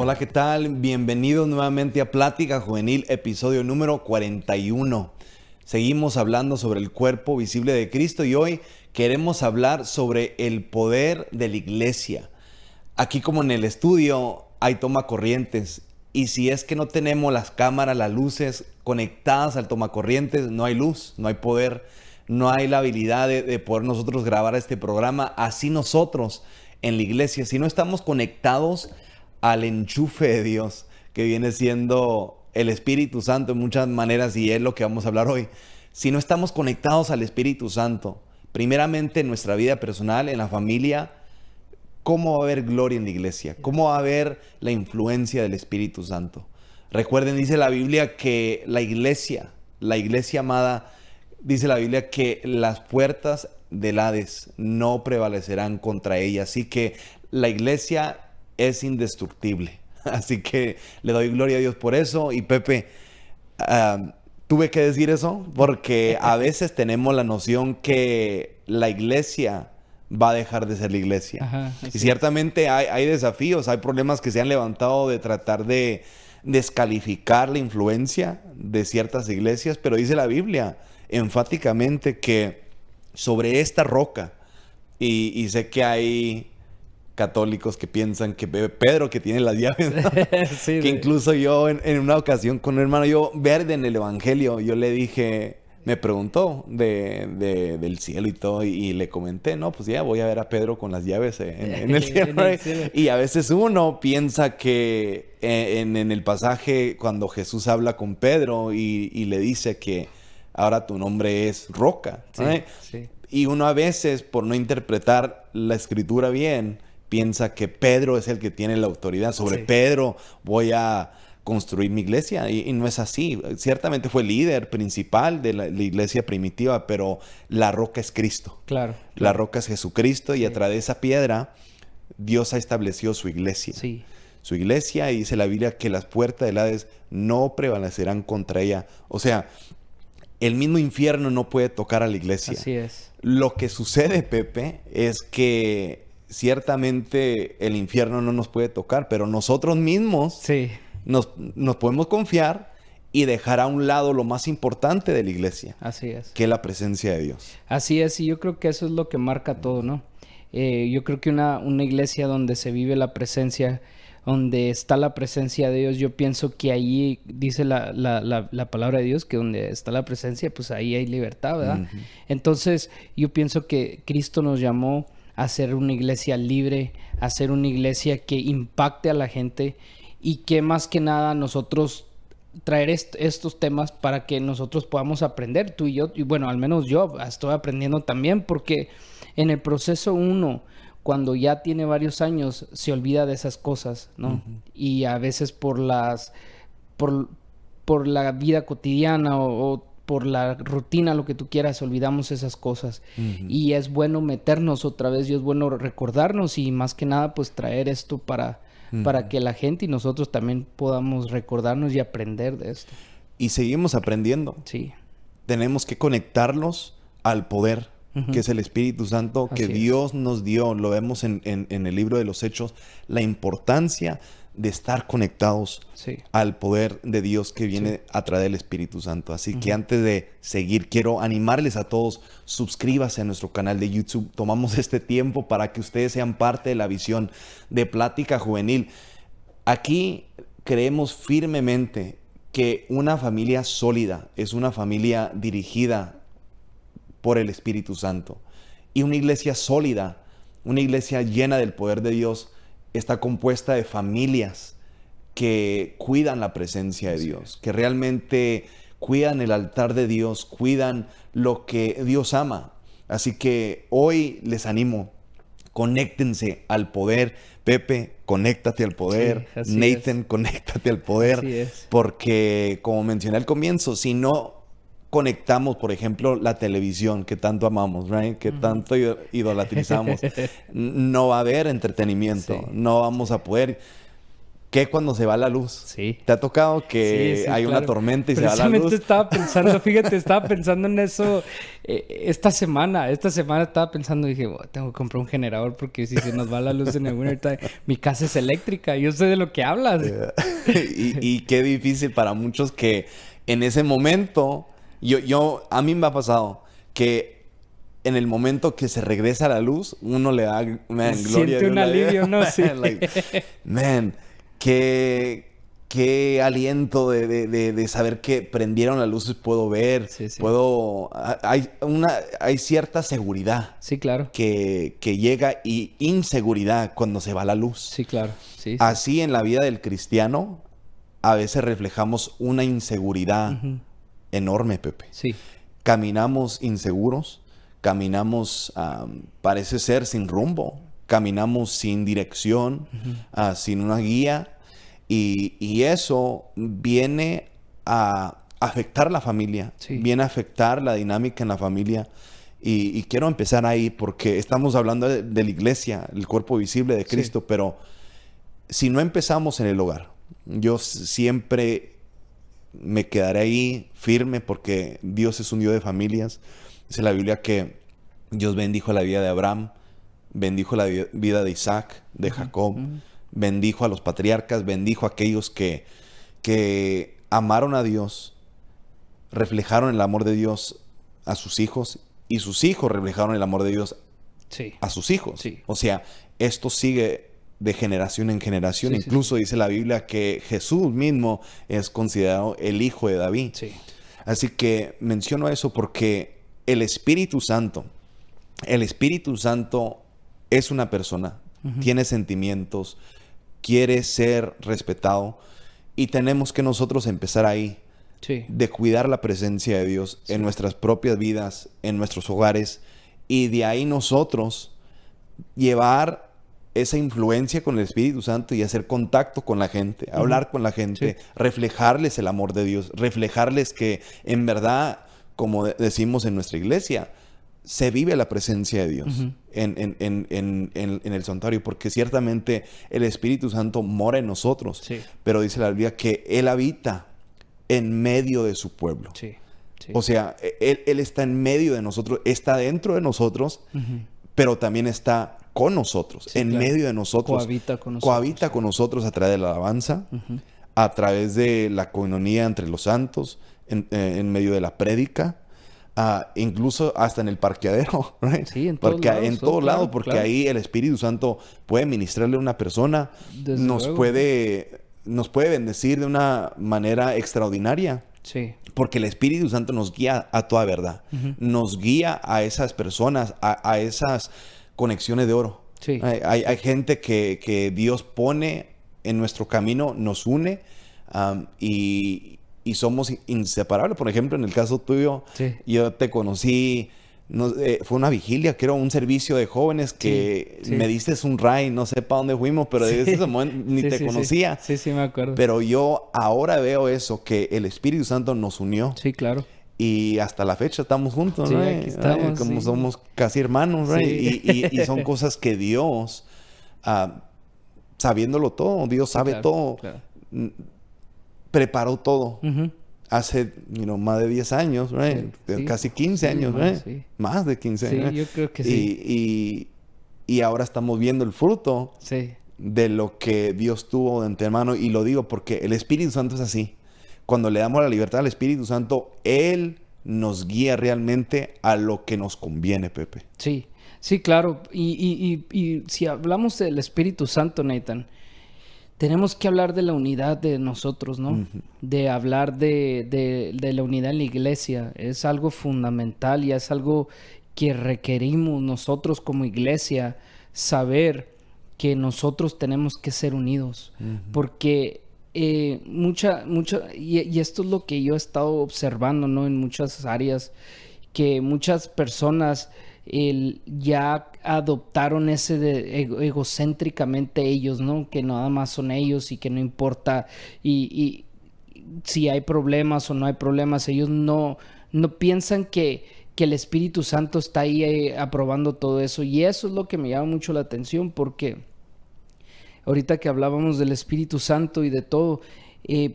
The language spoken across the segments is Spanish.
Hola, ¿qué tal? Bienvenidos nuevamente a Plática Juvenil, episodio número 41. Seguimos hablando sobre el cuerpo visible de Cristo y hoy queremos hablar sobre el poder de la iglesia. Aquí como en el estudio hay tomacorrientes y si es que no tenemos las cámaras, las luces conectadas al tomacorrientes, no hay luz, no hay poder, no hay la habilidad de poder nosotros grabar este programa. Así nosotros en la iglesia, si no estamos conectados al enchufe de Dios, que viene siendo el Espíritu Santo en muchas maneras, y es lo que vamos a hablar hoy. Si no estamos conectados al Espíritu Santo, primeramente en nuestra vida personal, en la familia, ¿cómo va a haber gloria en la iglesia? ¿Cómo va a haber la influencia del Espíritu Santo? Recuerden, dice la Biblia que la iglesia amada, dice la Biblia que las puertas del Hades no prevalecerán contra ella. Así que la iglesia es indestructible. Así que le doy gloria a Dios por eso. Y Pepe, tuve que decir eso porque a veces tenemos la noción que la iglesia va a dejar de ser la iglesia. Ajá, y ciertamente hay desafíos, hay problemas que se han levantado de tratar de descalificar la influencia de ciertas iglesias, pero dice la Biblia enfáticamente que sobre esta roca, y sé que hay católicos que piensan que Pedro que tiene las llaves, ¿no? Sí, Que incluso yo en una ocasión con un hermano, yo verde en el evangelio, yo le dije, me preguntó del cielo y todo, y le comenté, no, pues ya voy a ver a Pedro con las llaves en el cielo. En el cielo. Y a veces uno piensa que en el pasaje cuando Jesús habla con Pedro y le dice que ahora tu nombre es Roca, Sí, ¿no? sí. Y uno a veces, por no interpretar la escritura bien, piensa que Pedro es el que tiene la autoridad. Sobre Sí. Pedro voy a construir mi iglesia. Y no es así. Ciertamente fue líder principal de la iglesia primitiva, pero la roca es Cristo. Claro. La roca es Jesucristo y Sí. a través de esa piedra Dios ha establecido su iglesia. Sí. Su iglesia, y dice la Biblia que las puertas del Hades no prevalecerán contra ella. O sea, el mismo infierno no puede tocar a la iglesia. Así es. Lo que sucede, Pepe, es que ciertamente el infierno no nos puede tocar, pero nosotros mismos Sí. nos podemos confiar y dejar a un lado lo más importante de la iglesia, Así es. que es la presencia de Dios. Así es, y yo creo que eso es lo que marca todo, ¿no? Yo creo que una iglesia donde se vive la presencia, donde está la presencia de Dios, yo pienso que ahí dice la palabra de Dios, que donde está la presencia, pues ahí hay libertad, ¿verdad? Ujú. Entonces, yo pienso que Cristo nos llamó a ser una iglesia libre, a ser una iglesia que impacte a la gente y que más que nada nosotros traer estos temas para que nosotros podamos aprender, tú y yo, y bueno, al menos yo estoy aprendiendo también, porque en el proceso uno, cuando ya tiene varios años, se olvida de esas cosas, ¿no? Ujú. Y a veces por la vida cotidiana o por la rutina, lo que tú quieras, olvidamos esas cosas. Ujú. Y es bueno meternos otra vez, y es bueno recordarnos y más que nada pues traer esto para que la gente y nosotros también podamos recordarnos y aprender de esto. Y seguimos aprendiendo. Sí. Tenemos que conectarnos al poder, Ujú. que es el Espíritu Santo, que Así es. Dios nos dio. Lo vemos en el libro de los Hechos, la importancia de estar conectados Sí. al poder de Dios que viene Sí. a través del Espíritu Santo. Así que Ujú. antes de seguir, quiero animarles a todos, suscríbase a nuestro canal de YouTube. Tomamos este tiempo para que ustedes sean parte de la visión de Plática Juvenil. Aquí creemos firmemente que una familia sólida es una familia dirigida por el Espíritu Santo. Y una iglesia sólida, una iglesia llena del poder de Dios, está compuesta de familias que cuidan la presencia de Dios, que realmente cuidan el altar de Dios, cuidan lo que Dios ama. Así que hoy les animo, conéctense al poder. Pepe, conéctate al poder. Sí, así Nathan, conéctate al poder. Así es. Porque, como mencioné al comienzo, si no conectamos, por ejemplo, la televisión que tanto amamos, right? Que tanto idolatrizamos, no va a haber entretenimiento, Sí. no vamos a poder. ¿Qué cuando se va la luz? Sí. ¿Te ha tocado que Sí, hay claro. una tormenta y se va la Precisamente luz? estaba pensando en eso esta semana. Esta semana estaba pensando, dije, "Oh, tengo que comprar un generador porque si se nos va la luz en el winter time, mi casa es eléctrica. Yo sé de lo que hablas. Y qué difícil para muchos que en ese momento, a mí me ha pasado que en el momento que se regresa la luz, uno le da, man, gloria a Siente Dios. un alivio, ¿no? Sí. Like, man, qué aliento de saber que prendieron las luces, puedo ver, Sí, sí. hay cierta seguridad Sí, claro. que llega y inseguridad cuando se va la luz. Sí, claro. Sí, sí. Así en la vida del cristiano, a veces reflejamos una inseguridad enorme, Pepe. Sí. Caminamos inseguros, caminamos, parece ser, sin rumbo, caminamos sin dirección, sin una guía, y eso viene a afectar la familia, Sí. viene a afectar la dinámica en la familia. Y quiero empezar ahí porque estamos hablando de la iglesia, el cuerpo visible de Cristo, pero si no empezamos en el hogar, yo siempre me quedaré ahí firme porque Dios es un Dios de familias. Dice la Biblia que Dios bendijo la vida de Abraham, bendijo la vida de Isaac, de Jacob, bendijo a los patriarcas, bendijo a aquellos que amaron a Dios, reflejaron el amor de Dios a sus hijos y sus hijos reflejaron el amor de Dios a sus hijos. Sí. O sea, esto sigue de generación en generación. Sí, Incluso dice la Biblia que Jesús mismo es considerado el hijo de David. Sí. Así que menciono eso porque el Espíritu Santo es una persona, tiene sentimientos, quiere ser respetado y tenemos que nosotros empezar ahí. Sí. De cuidar la presencia de Dios en nuestras propias vidas, en nuestros hogares, y de ahí nosotros llevar esa influencia con el Espíritu Santo y hacer contacto con la gente, hablar con la gente, reflejarles el amor de Dios, reflejarles que en verdad, como decimos en nuestra iglesia, se vive la presencia de Dios en el santuario, porque ciertamente el Espíritu Santo mora en nosotros, pero dice la Biblia que Él habita en medio de su pueblo. Sí. O sea, él está en medio de nosotros, está dentro de nosotros, pero también está con nosotros, medio de nosotros. Cohabita con nosotros. Cohabita con nosotros a través de la alabanza, a través de la coinonía entre los santos, en medio de la prédica, incluso hasta en el parqueadero, right? Sí, en todos lados. En todos lados, porque claro. ahí el Espíritu Santo puede ministrarle a una persona, Desde luego. nos puede bendecir de una manera extraordinaria. Sí. Porque el Espíritu Santo nos guía a toda verdad. Nos guía a esas personas, a esas conexiones de oro. Sí. Hay gente que Dios pone en nuestro camino, nos une y somos inseparables. Por ejemplo, en el caso tuyo, yo te conocí... fue una vigilia, creo, un servicio de jóvenes que me diste un ride, no sé para dónde fuimos, pero desde ese momento ni te conocía. Sí, me acuerdo. Pero yo ahora veo eso, que el Espíritu Santo nos unió. Sí, claro. Y hasta la fecha estamos juntos, Sí, ¿no? aquí estamos. Como somos casi hermanos, ¿no? Y son cosas que Dios, sabiéndolo todo, Dios sabe todo, preparó todo. Hace más de 10 años, right? Casi 15 años, right? Más de 15 años. Sí, yo creo que sí. Y ahora estamos viendo el fruto de lo que Dios tuvo de antemano. Y lo digo porque el Espíritu Santo es así. Cuando le damos la libertad al Espíritu Santo, Él nos guía realmente a lo que nos conviene, Pepe. Sí, claro. Y si hablamos del Espíritu Santo, Nathan, tenemos que hablar de la unidad de nosotros, ¿no? De hablar de la unidad en la iglesia. Es algo fundamental y es algo que requerimos nosotros como iglesia, saber que nosotros tenemos que ser unidos. Porque y esto es lo que yo he estado observando, ¿no? En muchas áreas, que muchas personas ya adoptaron ese de egocéntricamente ellos, ¿no? Que nada más son ellos y que no importa y si hay problemas o no hay problemas, ellos no piensan que el Espíritu Santo está ahí aprobando todo eso, y eso es lo que me llama mucho la atención, porque ahorita que hablábamos del Espíritu Santo y de todo,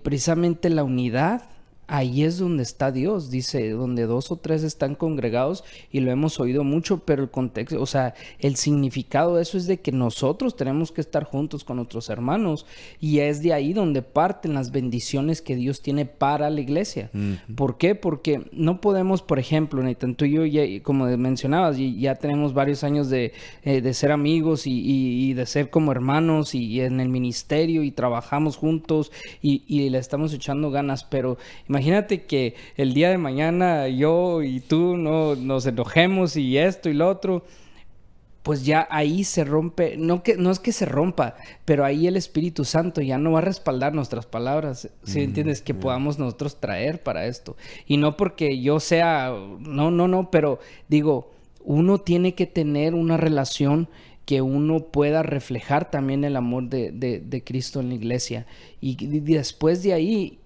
precisamente la unidad, ahí es donde está Dios, dice, donde 2 o 3 están congregados, y lo hemos oído mucho, pero el contexto, o sea, el significado de eso es de que nosotros tenemos que estar juntos con nuestros hermanos, y es de ahí donde parten las bendiciones que Dios tiene para la iglesia. ¿Por qué? Porque no podemos, por ejemplo, Nathan, tú y yo, ya, como mencionabas, ya tenemos varios años de ser amigos y de ser como hermanos y en el ministerio, y trabajamos juntos y le estamos echando ganas, pero imagínate que el día de mañana yo y tú no nos enojemos y esto y lo otro, pues ya ahí se rompe, no es que se rompa, pero ahí el Espíritu Santo ya no va a respaldar nuestras palabras, ¿sí entiendes? Que podamos nosotros traer para esto. Y no porque yo sea, no, pero digo, uno tiene que tener una relación que uno pueda reflejar también el amor de Cristo en la iglesia. Y después de ahí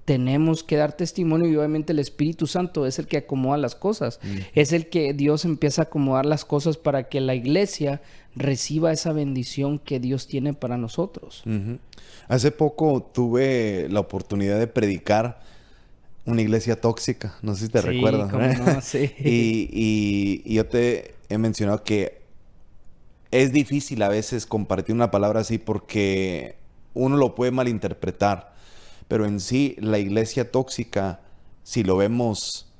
tenemos que dar testimonio, y obviamente el Espíritu Santo es el que acomoda las cosas. Es el que Dios empieza a acomodar las cosas para que la iglesia reciba esa bendición que Dios tiene para nosotros. Hace poco tuve la oportunidad de predicar una iglesia tóxica. No sé si te recuerdas. Cómo no, sí. y yo te he mencionado que es difícil a veces compartir una palabra así porque uno lo puede malinterpretar. Pero en sí, la iglesia tóxica, si lo vemos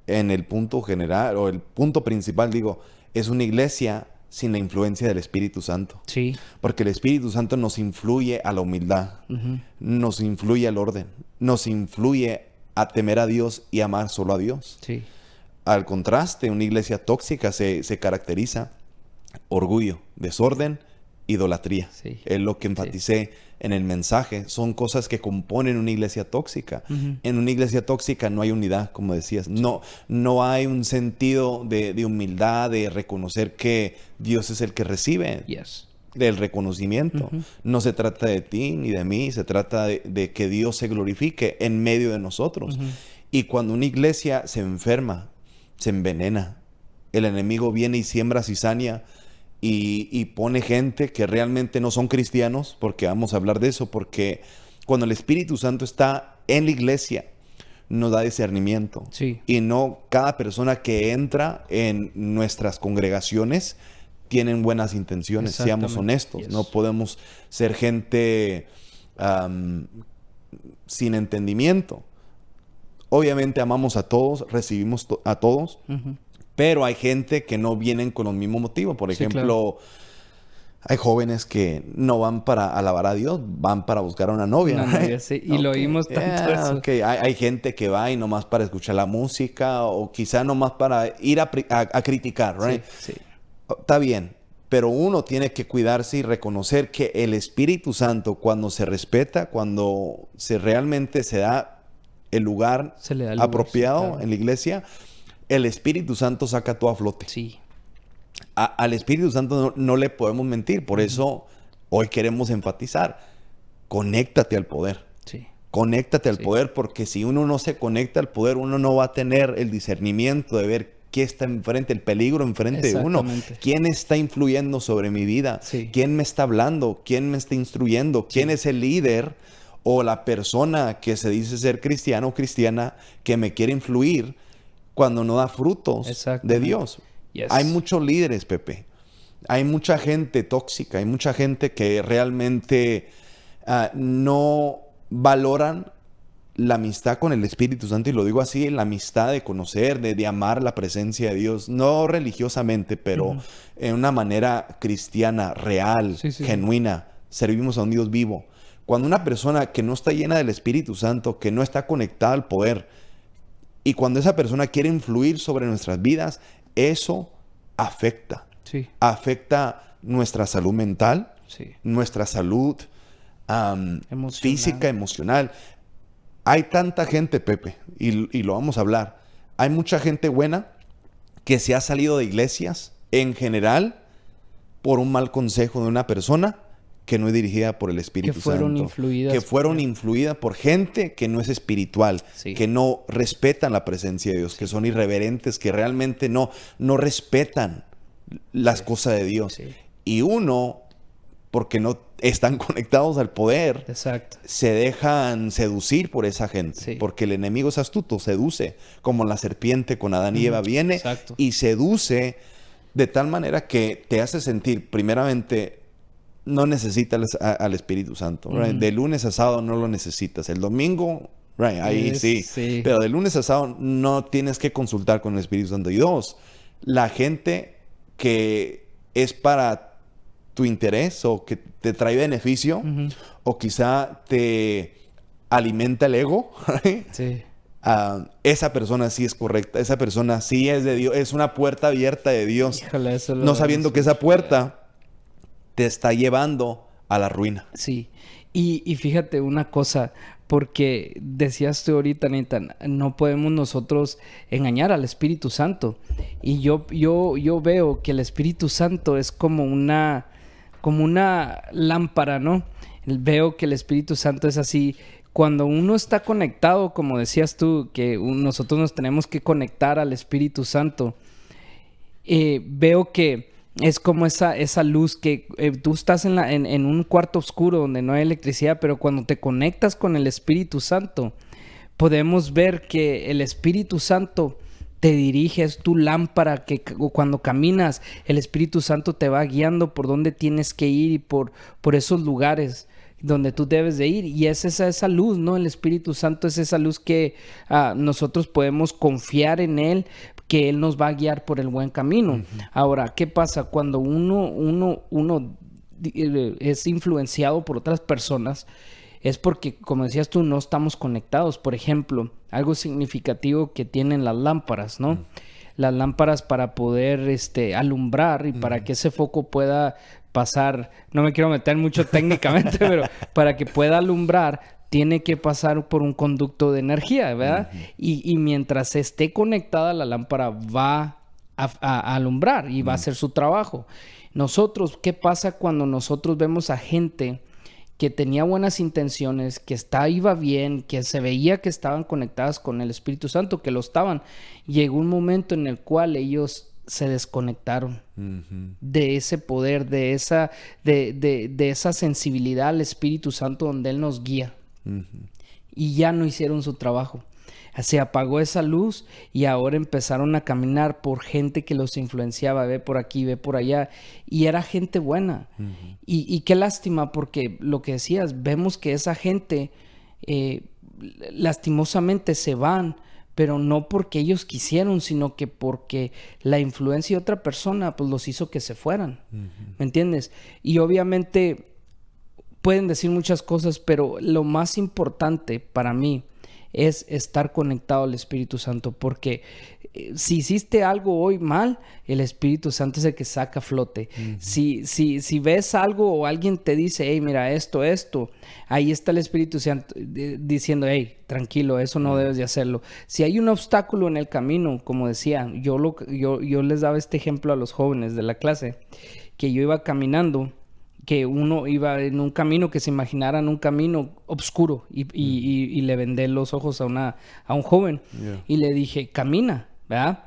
en el punto general o el punto principal, digo, es una iglesia sin la influencia del Espíritu Santo. Sí. Porque el Espíritu Santo nos influye a la humildad, nos influye al orden, nos influye a temer a Dios y amar solo a Dios. Sí. Al contraste, una iglesia tóxica se caracteriza orgullo, desorden, idolatría. Sí. Es lo que enfaticé en el mensaje. Son cosas que componen una iglesia tóxica. En una iglesia tóxica no hay unidad, como decías. No hay un sentido de humildad, de reconocer que Dios es el que recibe. Yes. Del reconocimiento. No se trata de ti ni de mí, se trata de que Dios se glorifique en medio de nosotros. Y cuando una iglesia se enferma, se envenena, el enemigo viene y siembra cizaña y pone gente que realmente no son cristianos, porque vamos a hablar de eso, porque cuando el Espíritu Santo está en la iglesia, nos da discernimiento. Sí. Y no cada persona que entra en nuestras congregaciones tienen buenas intenciones, seamos honestos. Yes. No podemos ser gente sin entendimiento. Obviamente amamos a todos, recibimos a todos, pero hay gente que no vienen con los mismos motivos. Por ejemplo, hay jóvenes que no van para alabar a Dios, van para buscar a una novia. Una novia, sí. Y lo oímos tanto eso. Okay. Hay gente que va y nomás para escuchar la música o quizá nomás para ir a criticar, right? Sí. Está bien, pero uno tiene que cuidarse y reconocer que el Espíritu Santo, cuando se respeta, cuando realmente se da el lugar apropiado en la iglesia, el Espíritu Santo saca todo a flote. Sí. Al Espíritu Santo no le podemos mentir. Por eso hoy queremos enfatizar. Conéctate al poder. Sí. Conéctate al poder, porque si uno no se conecta al poder, uno no va a tener el discernimiento de ver qué está enfrente, el peligro enfrente de uno. ¿Quién está influyendo sobre mi vida? Sí. ¿Quién me está hablando? ¿Quién me está instruyendo? ¿Quién es el líder o la persona que se dice ser cristiano o cristiana que me quiere influir cuando no da frutos de Dios? Yes. Hay muchos líderes, Pepe. Hay mucha gente tóxica. Hay mucha gente que realmente no valoran la amistad con el Espíritu Santo. Y lo digo así, la amistad de conocer, de amar la presencia de Dios. No religiosamente, pero en una manera cristiana, real, genuina. Servimos a un Dios vivo. Cuando una persona que no está llena del Espíritu Santo, que no está conectada al poder, y cuando esa persona quiere influir sobre nuestras vidas, eso afecta. Sí. Afecta nuestra salud mental, nuestra salud física, emocional. Hay tanta gente, Pepe, y lo vamos a hablar. Hay mucha gente buena que se ha salido de iglesias en general por un mal consejo de una persona que no es dirigida por el Espíritu Santo. Que fueron influidas por gente que no es espiritual, que no respetan la presencia de Dios, que son irreverentes, que realmente no respetan las cosas de Dios. Y uno porque no están conectados al poder, Exacto. se dejan seducir por esa gente. Sí. Porque el enemigo es astuto, seduce. Como la serpiente con Adán y Eva viene Exacto. y seduce de tal manera que te hace sentir, primeramente, no necesitas al Espíritu Santo. Right? De lunes a sábado no lo necesitas. El domingo, right, ahí sí. Pero de lunes a sábado no tienes que consultar con el Espíritu Santo. Y dos, la gente que es para tu interés o que te trae beneficio o quizá te alimenta el ego, right? Sí. Esa persona sí es correcta. Esa persona sí es de Dios. Es una puerta abierta de Dios. Híjole, eso No sabiendo que esa puerta te está llevando a la ruina. Sí. Y fíjate una cosa, porque decías tú ahorita, Nathan, no podemos nosotros engañar al Espíritu Santo. Y yo veo que el Espíritu Santo es como una lámpara, ¿no? Veo que el Espíritu Santo es así. Cuando uno está conectado, como decías tú, que nosotros nos tenemos que conectar al Espíritu Santo, veo que es como esa luz que tú estás en un cuarto oscuro donde no hay electricidad, pero cuando te conectas con el Espíritu Santo, podemos ver que el Espíritu Santo te dirige, es tu lámpara, que cuando caminas, el Espíritu Santo te va guiando por dónde tienes que ir y por esos lugares donde tú debes de ir. Y es esa luz, ¿no? El Espíritu Santo es esa luz que nosotros podemos confiar en Él, que Él nos va a guiar por el buen camino. Ahora, ¿qué pasa? Cuando uno es influenciado por otras personas, es porque, como decías tú, no estamos conectados. Por ejemplo, algo significativo que tienen las lámparas, ¿no? Las lámparas para poder alumbrar y para que ese foco pueda pasar, no me quiero meter mucho técnicamente, pero para que pueda alumbrar, tiene que pasar por un conducto de energía, ¿verdad? Y mientras esté conectada, la lámpara va a alumbrar y va a hacer su trabajo. Nosotros, ¿qué pasa cuando nosotros vemos a gente que tenía buenas intenciones, que iba bien, que se veía que estaban conectadas con el Espíritu Santo, que lo estaban? Llegó un momento en el cual ellos se desconectaron de ese poder, de esa sensibilidad al Espíritu Santo donde Él nos guía. Y ya no hicieron su trabajo. Se apagó esa luz y ahora empezaron a caminar por gente que los influenciaba, ve por aquí, ve por allá, y era gente buena. Y qué lástima, porque lo que decías, vemos que esa gente lastimosamente se van, pero no porque ellos quisieron, sino que porque la influencia de otra persona pues los hizo que se fueran. ¿Me entiendes? Y obviamente pueden decir muchas cosas, pero lo más importante para mí es estar conectado al Espíritu Santo, porque si hiciste algo hoy mal, el Espíritu Santo es el que saca a flote. Si ves algo o alguien te dice, hey, mira, esto, ahí está el Espíritu Santo diciendo, hey, tranquilo, eso no debes de hacerlo. Si hay un obstáculo en el camino, como decía, yo les daba este ejemplo a los jóvenes de la clase, que yo iba caminando, que uno iba en un camino, que se imaginaran un camino oscuro y le vendé los ojos a un joven y le dije, camina, ¿verdad?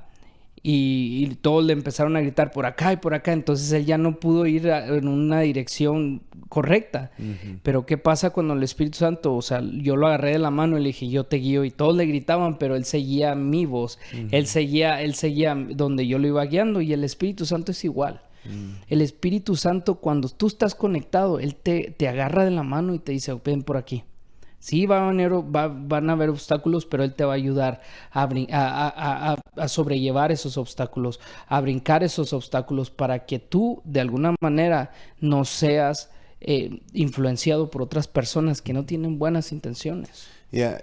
Y todos le empezaron a gritar por acá y por acá, entonces él ya no pudo ir en una dirección correcta. Pero ¿qué pasa cuando el Espíritu Santo, o sea, yo lo agarré de la mano y le dije, yo te guío, y todos le gritaban, pero él seguía mi voz, él seguía donde yo lo iba guiando, y el Espíritu Santo es igual. El Espíritu Santo, cuando tú estás conectado, Él te agarra de la mano y te dice, ven por aquí. Sí, van a haber obstáculos, pero Él te va a ayudar a sobrellevar esos obstáculos, a brincar esos obstáculos, para que tú, de alguna manera, no seas influenciado por otras personas que no tienen buenas intenciones.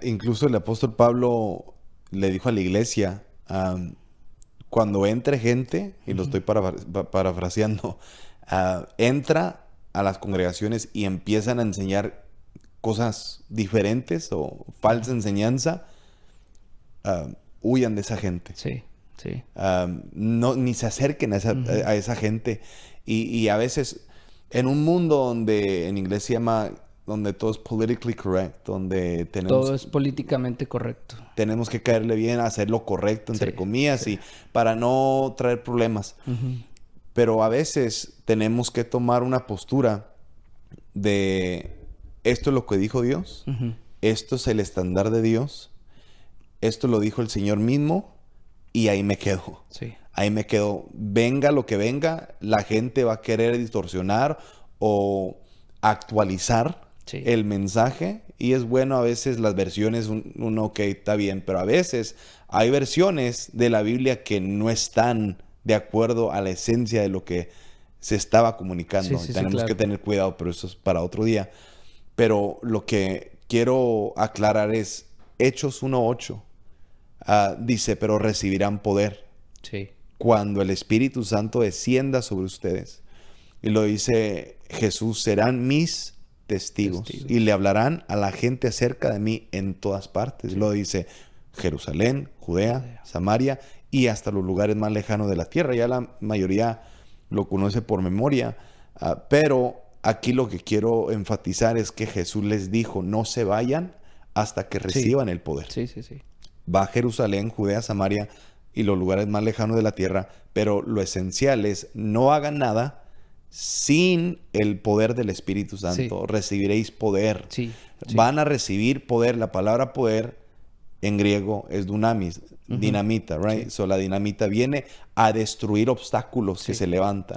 Incluso el apóstol Pablo le dijo a la iglesia, cuando entre gente, y lo estoy parafraseando, entra a las congregaciones y empiezan a enseñar cosas diferentes o falsa enseñanza, huyan de esa gente. Sí. Ni se acerquen a esa gente. Y a veces, en un mundo donde en inglés se llama, donde todo es politically correct, donde todo es políticamente correcto. Tenemos que caerle bien, hacer lo correcto, entre comillas, y para no traer problemas. Pero a veces tenemos que tomar una postura de esto es lo que dijo Dios, esto es el estándar de Dios, esto lo dijo el Señor mismo y ahí me quedo. Sí. Ahí me quedo. Venga lo que venga, la gente va a querer distorsionar o actualizar el mensaje. Y es bueno a veces las versiones, uno ok, está bien, pero a veces hay versiones de la Biblia que no están de acuerdo a la esencia de lo que se estaba comunicando. Tenemos que tener cuidado, pero eso es para otro día. Pero lo que quiero aclarar es Hechos 1:8. Dice, pero recibirán poder cuando el Espíritu Santo descienda sobre ustedes. Y lo dice Jesús, serán mis testigos. Y le hablarán a la gente acerca de mí en todas partes. Lo dice Jerusalén, Judea, Samaria y hasta los lugares más lejanos de la tierra. Ya la mayoría lo conoce por memoria. Pero aquí lo que quiero enfatizar es que Jesús les dijo, no se vayan hasta que reciban el poder. Va a Jerusalén, Judea, Samaria y los lugares más lejanos de la tierra, pero lo esencial es no hagan nada sin el poder del Espíritu Santo. Recibiréis poder. Van a recibir poder. La palabra poder en griego es dunamis, dinamita, right? So la dinamita viene a destruir obstáculos que se levantan.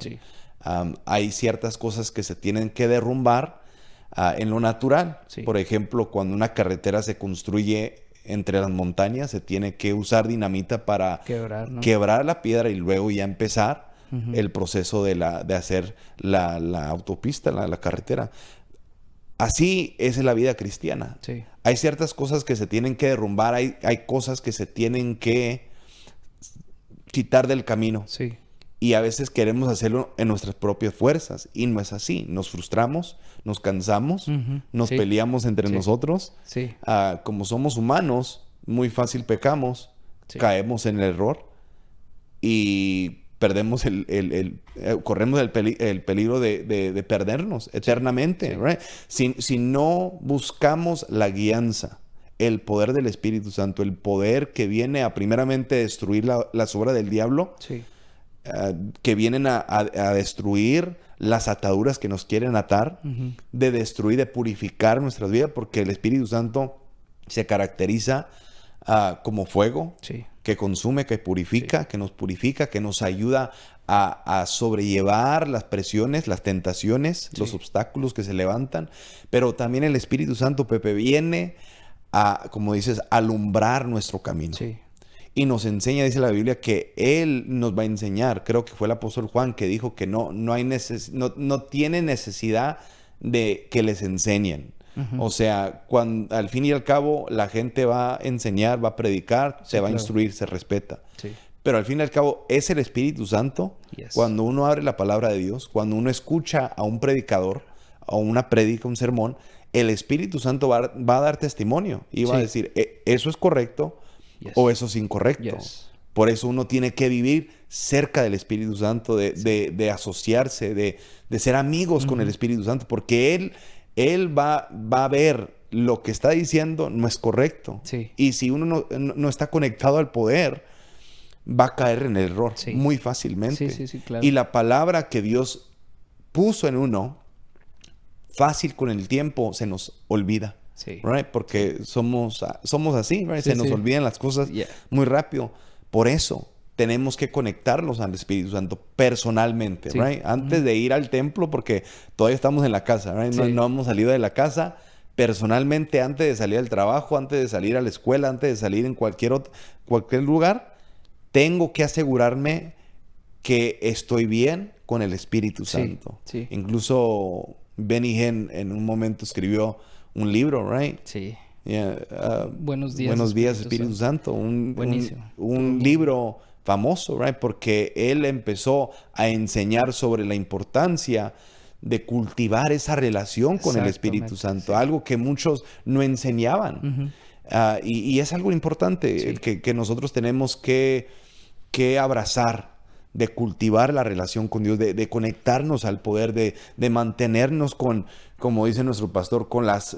Hay ciertas cosas que se tienen que derrumbar en lo natural. Por ejemplo, cuando una carretera se construye entre las montañas, se tiene que usar dinamita para quebrar la piedra y luego ya empezar el proceso de hacer la autopista, la carretera. Así es la vida cristiana. Hay ciertas cosas que se tienen que derrumbar, hay cosas que se tienen que quitar del camino. Y a veces queremos hacerlo en nuestras propias fuerzas. Y no es así. Nos frustramos, nos cansamos, nos peleamos entre nosotros. Como somos humanos, muy fácil pecamos, caemos en el error y perdemos corremos el peligro de perdernos eternamente. Right? Si no buscamos la guianza, el poder del Espíritu Santo, el poder que viene a primeramente destruir las obras del diablo, que vienen a destruir las ataduras que nos quieren atar, de destruir, de purificar nuestras vidas, porque el Espíritu Santo se caracteriza como fuego, que consume, que purifica, que nos ayuda a sobrellevar las presiones, las tentaciones, los obstáculos que se levantan. Pero también el Espíritu Santo, Pepe, viene a, como dices, alumbrar nuestro camino. Y nos enseña, dice la Biblia, que Él nos va a enseñar. Creo que fue el apóstol Juan que dijo que no tiene necesidad de que les enseñen. O sea, al fin y al cabo la gente va a enseñar, va a predicar, se va a instruir, se respeta. Pero al fin y al cabo es el Espíritu Santo. Cuando uno abre la palabra de Dios, cuando uno escucha a un predicador, a una prédica, un sermón, el Espíritu Santo va a dar testimonio y va a decir, eso es correcto. O eso es incorrecto. Por eso uno tiene que vivir cerca del Espíritu Santo, de asociarse, de ser amigos con el Espíritu Santo, porque Él va a ver lo que está diciendo no es correcto. Y si uno no está conectado al poder, va a caer en el error muy fácilmente. Claro. Y la palabra que Dios puso en uno, fácil con el tiempo se nos olvida. Right? Porque somos así, right? Se nos olvidan las cosas muy rápido. Por eso tenemos que conectarnos al Espíritu Santo personalmente, right? Antes de ir al templo, porque todavía estamos en la casa, right? No hemos salido de la casa. Personalmente, antes de salir al trabajo, antes de salir a la escuela, antes de salir en cualquier lugar, tengo que asegurarme que estoy bien con el Espíritu Santo. Incluso Benny Hinn en un momento escribió un libro, right? Buenos días, Espíritu Santo. Un libro famoso, right? Porque él empezó a enseñar sobre la importancia de cultivar esa relación con el Espíritu Santo. Algo que muchos no enseñaban. Y es algo importante que nosotros tenemos que abrazar. De cultivar la relación con Dios, de conectarnos al poder, de mantenernos con, como dice nuestro pastor, con las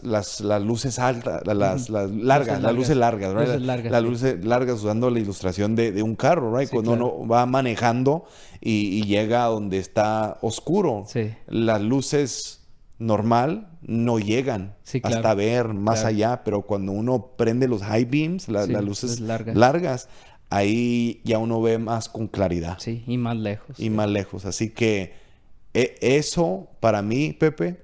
luces altas, las luces largas, right? Las luces largas, usando la ilustración de un carro, right? Cuando uno va manejando y llega a donde está oscuro, las luces normal no llegan Sí, claro. hasta ver más Claro. allá, pero cuando uno prende los high beams, Sí, las luces las largas, ahí ya uno ve más con claridad Sí, y más lejos. y Sí. más lejos. Así que eso para mí, Pepe,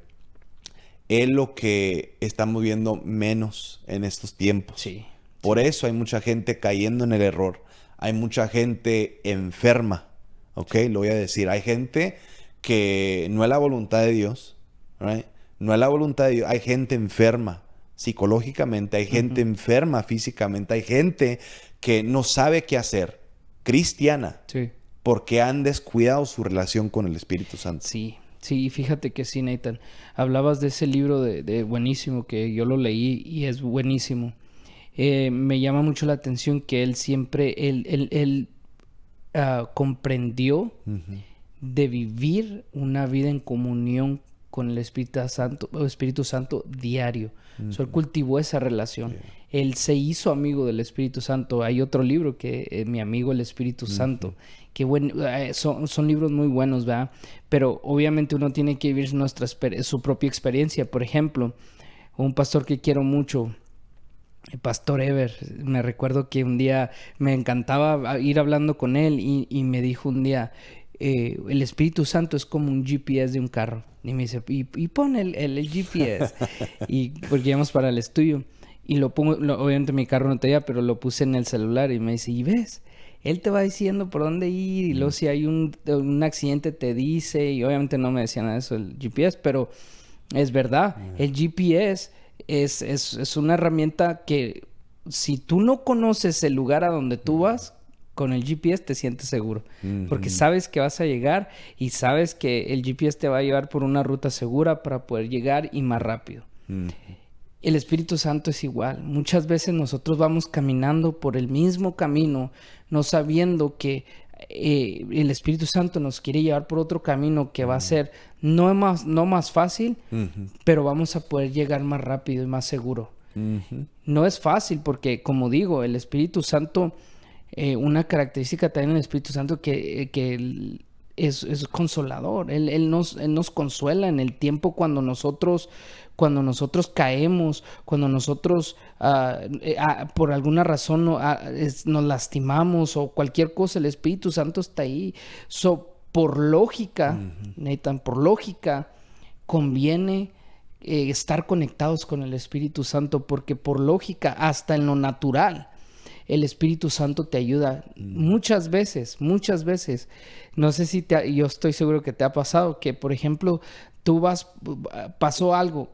es lo que estamos viendo menos en estos tiempos. Sí. Por eso hay mucha gente cayendo en el error. Hay mucha gente enferma. ¿Ok? Lo voy a decir. Hay gente que no es la voluntad de Dios. ¿Right? No es la voluntad de Dios. Hay gente enferma psicológicamente. Hay gente enferma físicamente. Hay gente que no sabe qué hacer. Cristiana. Sí. Porque han descuidado su relación con el Espíritu Santo. Sí, sí, fíjate que sí, Nathan. Hablabas de ese libro de buenísimo que yo lo leí y es buenísimo. Me llama mucho la atención que él siempre, él comprendió de vivir una vida en comunión con el Espíritu Santo diario. So, él cultivó esa relación. Él se hizo amigo del Espíritu Santo. Hay otro libro que Mi amigo el Espíritu Santo. Que son libros muy buenos, ¿verdad? Pero obviamente uno tiene que vivir su propia experiencia. Por ejemplo, un pastor que quiero mucho, el pastor Ever, me recuerdo que un día me encantaba ir hablando con él y me dijo un día, el Espíritu Santo es como un GPS de un carro. Y me dice, y pon el GPS. Y porque íbamos para el estudio. Y lo pongo, obviamente mi carro no tenía, pero lo puse en el celular y me dice, ¿y ves? Él te va diciendo por dónde ir y luego si hay un accidente te dice. Y obviamente no me decía nada de eso el GPS, pero es verdad. El GPS es una herramienta que si tú no conoces el lugar a donde tú vas, con el GPS te sientes seguro. Porque sabes que vas a llegar y sabes que el GPS te va a llevar por una ruta segura para poder llegar y más rápido. El Espíritu Santo es igual. Muchas veces nosotros vamos caminando por el mismo camino, no sabiendo que el Espíritu Santo nos quiere llevar por otro camino que va a ser no más fácil, pero vamos a poder llegar más rápido y más seguro. No es fácil porque, como digo, el Espíritu Santo, una característica también del Espíritu Santo que es consolador. Él nos consuela en el tiempo cuando nosotros caemos, cuando nosotros por alguna razón nos lastimamos o cualquier cosa. El Espíritu Santo está ahí. Por lógica, Nathan, por lógica, conviene estar conectados con el Espíritu Santo, porque por lógica, hasta en lo natural, el Espíritu Santo te ayuda muchas veces. No sé si yo estoy seguro que te ha pasado que, por ejemplo, pasó algo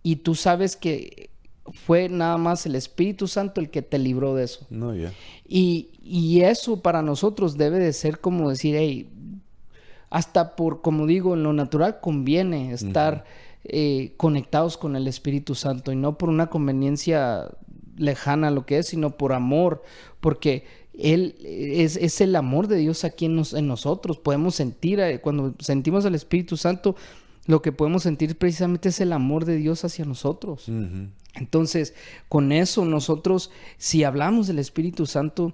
y tú sabes que fue nada más el Espíritu Santo el que te libró de eso. No, ya. Y eso para nosotros debe de ser como decir, hey, hasta como digo, en lo natural conviene estar conectados con el Espíritu Santo y no por una conveniencia lejana a lo que es, sino por amor, porque Él es el amor de Dios aquí en nosotros. Podemos sentir, cuando sentimos el Espíritu Santo, lo que podemos sentir precisamente es el amor de Dios hacia nosotros. Entonces, con eso nosotros, si hablamos del Espíritu Santo,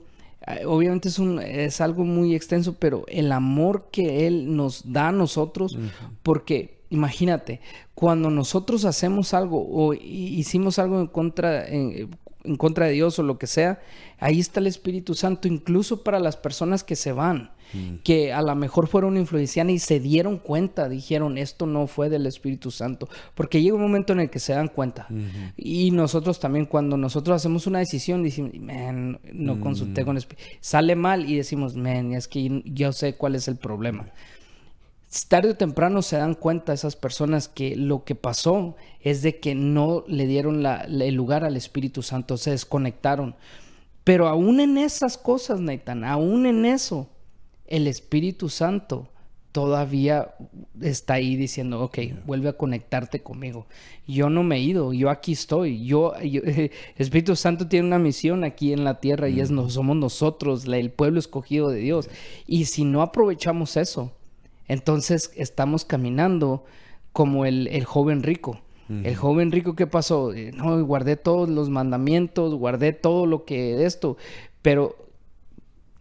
obviamente es algo muy extenso, pero el amor que Él nos da a nosotros, porque imagínate, cuando nosotros hacemos algo o hicimos algo en contra de Dios o lo que sea, ahí está el Espíritu Santo, incluso para las personas que se van, que a lo mejor fueron influenciadas y se dieron cuenta, dijeron, esto no fue del Espíritu Santo, porque llega un momento en el que se dan cuenta. Y nosotros también, cuando nosotros hacemos una decisión, decimos, man, no consulté con el Espíritu, sale mal y decimos, man, es que yo sé cuál es el problema. Tarde o temprano se dan cuenta esas personas que lo que pasó es de que no le dieron el lugar al Espíritu Santo, se desconectaron. Pero aún en esas cosas, Nathan, aún en eso, el Espíritu Santo todavía está ahí diciendo, ok, vuelve a conectarte conmigo. Yo no me he ido, yo aquí estoy. El Espíritu Santo tiene una misión aquí en la tierra y somos nosotros, el pueblo escogido de Dios. Y si no aprovechamos eso, entonces estamos caminando como el joven rico. El joven rico, ¿qué pasó? No, guardé todos los mandamientos, guardé todo lo que de esto, pero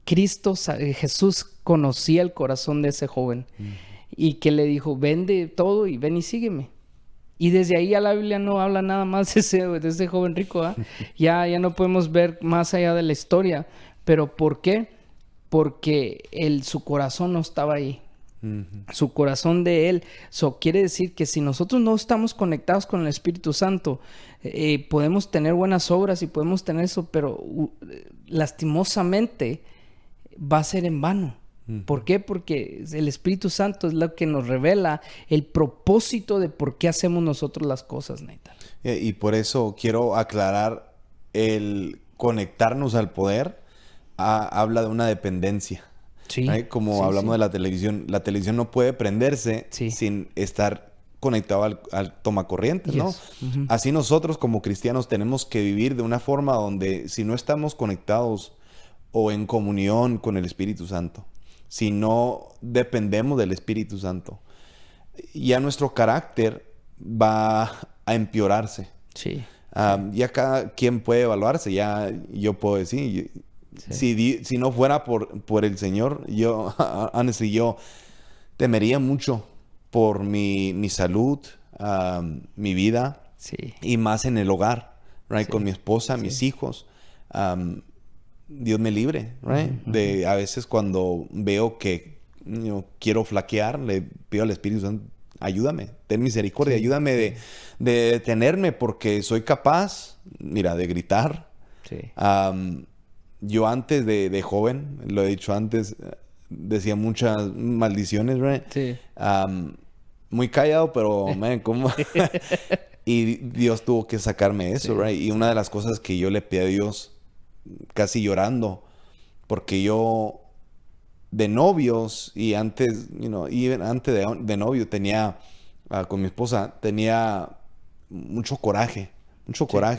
Jesús conocía el corazón de ese joven y que le dijo, vende todo y ven y sígueme. Y desde ahí ya la Biblia no habla nada más de ese joven rico, ¿ah? Ya no podemos ver más allá de la historia. ¿Pero por qué? Porque su corazón no estaba ahí. Su corazón de él. Quiere decir que si nosotros no estamos conectados con el Espíritu Santo, podemos tener buenas obras y podemos tener eso, pero lastimosamente va a ser en vano. ¿Por qué? Porque el Espíritu Santo es lo que nos revela el propósito de por qué hacemos nosotros las cosas, Nathan. Y por eso quiero aclarar, el conectarnos al poder habla de una dependencia. Sí. ¿Right? Como hablamos de la televisión no puede prenderse sin estar conectado al tomacorrientes, ¿no? Así nosotros como cristianos tenemos que vivir de una forma donde si no estamos conectados o en comunión con el Espíritu Santo, si no dependemos del Espíritu Santo, ya nuestro carácter va a empeorarse. Sí. Ya cada quien puede evaluarse. Ya yo puedo decir, si no fuera por el Señor, yo temería mucho por mi salud, mi vida, y más en el hogar, right? Con mi esposa, mis hijos. Dios me libre, right? De a veces cuando veo que quiero flaquear, le pido al Espíritu Santo, ayúdame, ten misericordia, ayúdame de detenerme, porque soy capaz, mira, de gritar. Yo antes de joven, lo he dicho antes, decía muchas maldiciones, right? Muy callado, pero man, ¿cómo? Y Dios tuvo que sacarme eso, right? Y una de las cosas que yo le pedí a Dios, casi llorando, porque yo de novios y antes, antes de novio tenía, con mi esposa, tenía mucho coraje.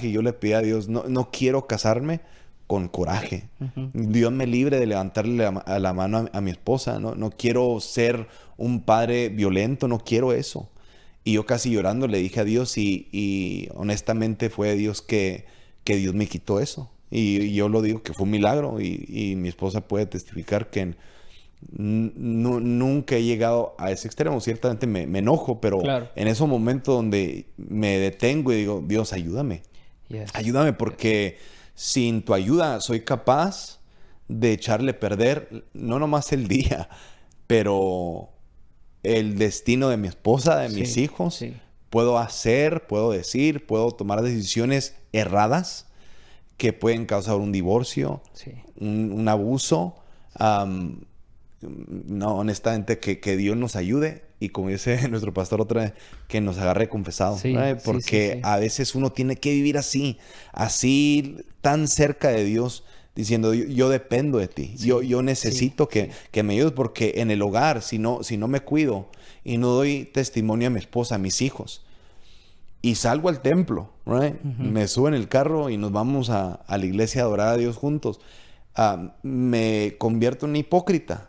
Y yo le pedí a Dios, no quiero casarme con coraje. Dios me libre de levantarle la mano a mi esposa. No quiero ser un padre violento, no quiero eso. Y yo casi llorando le dije a Dios y honestamente fue Dios que Dios me quitó eso. Y yo lo digo que fue un milagro y mi esposa puede testificar que nunca he llegado a ese extremo. Ciertamente me enojo, pero en esos momentos donde me detengo y digo, Dios, ayúdame. Ayúdame porque sin tu ayuda soy capaz de echarle a perder no nomás el día, pero el destino de mi esposa, de mis hijos. Puedo decir, puedo tomar decisiones erradas que pueden causar un divorcio, un abuso. No, honestamente, que Dios nos ayude. Y como dice nuestro pastor otra vez, que nos agarre confesados. Porque a veces uno tiene que vivir así tan cerca de Dios, diciendo, yo dependo de ti. Yo necesito que me ayudes, porque en el hogar, si no me cuido y no doy testimonio a mi esposa, a mis hijos, y salgo al templo, me subo en el carro y nos vamos a la iglesia a adorar a Dios juntos, me convierto en hipócrita.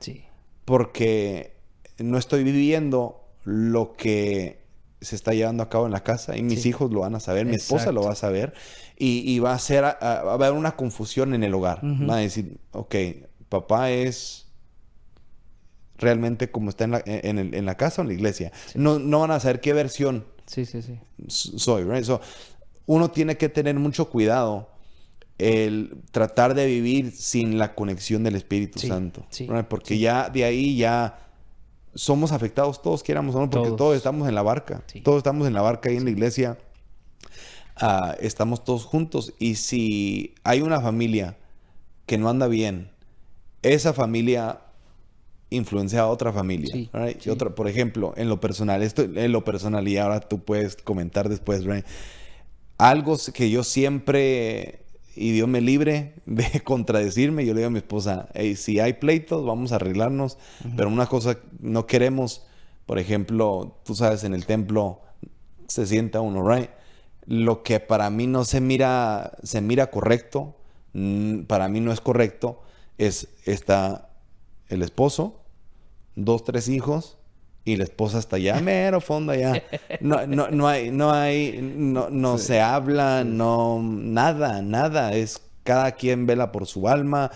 Porque no estoy viviendo lo que se está llevando a cabo en la casa, y mis hijos lo van a saber, mi esposa lo va a saber, y va a haber una confusión en el hogar. Van a decir, ok, papá es realmente como está en la casa o en la iglesia. No van a saber qué versión soy, right? So, uno tiene que tener mucho cuidado el tratar de vivir sin la conexión del Espíritu Santo, right? Porque ya de ahí ya somos afectados todos, quieramos o no, porque todos estamos en la barca. Todos estamos en la barca ahí en la iglesia. Estamos todos juntos. Y si hay una familia que no anda bien, esa familia influencia a otra familia. Right? Y otra, por ejemplo, en lo personal, y ahora tú puedes comentar después, right? Algo que yo siempre, y Dios me libre de contradecirme, yo le digo a mi esposa, hey, si hay pleitos, vamos a arreglarnos, pero una cosa no queremos, por ejemplo, tú sabes, en el templo se sienta uno, right? Lo que para mí no se mira correcto, para mí no es correcto, está el esposo, 2, 3 hijos, y la esposa está allá, mero fondo allá. No se habla, nada. Es cada quien vela por su alma.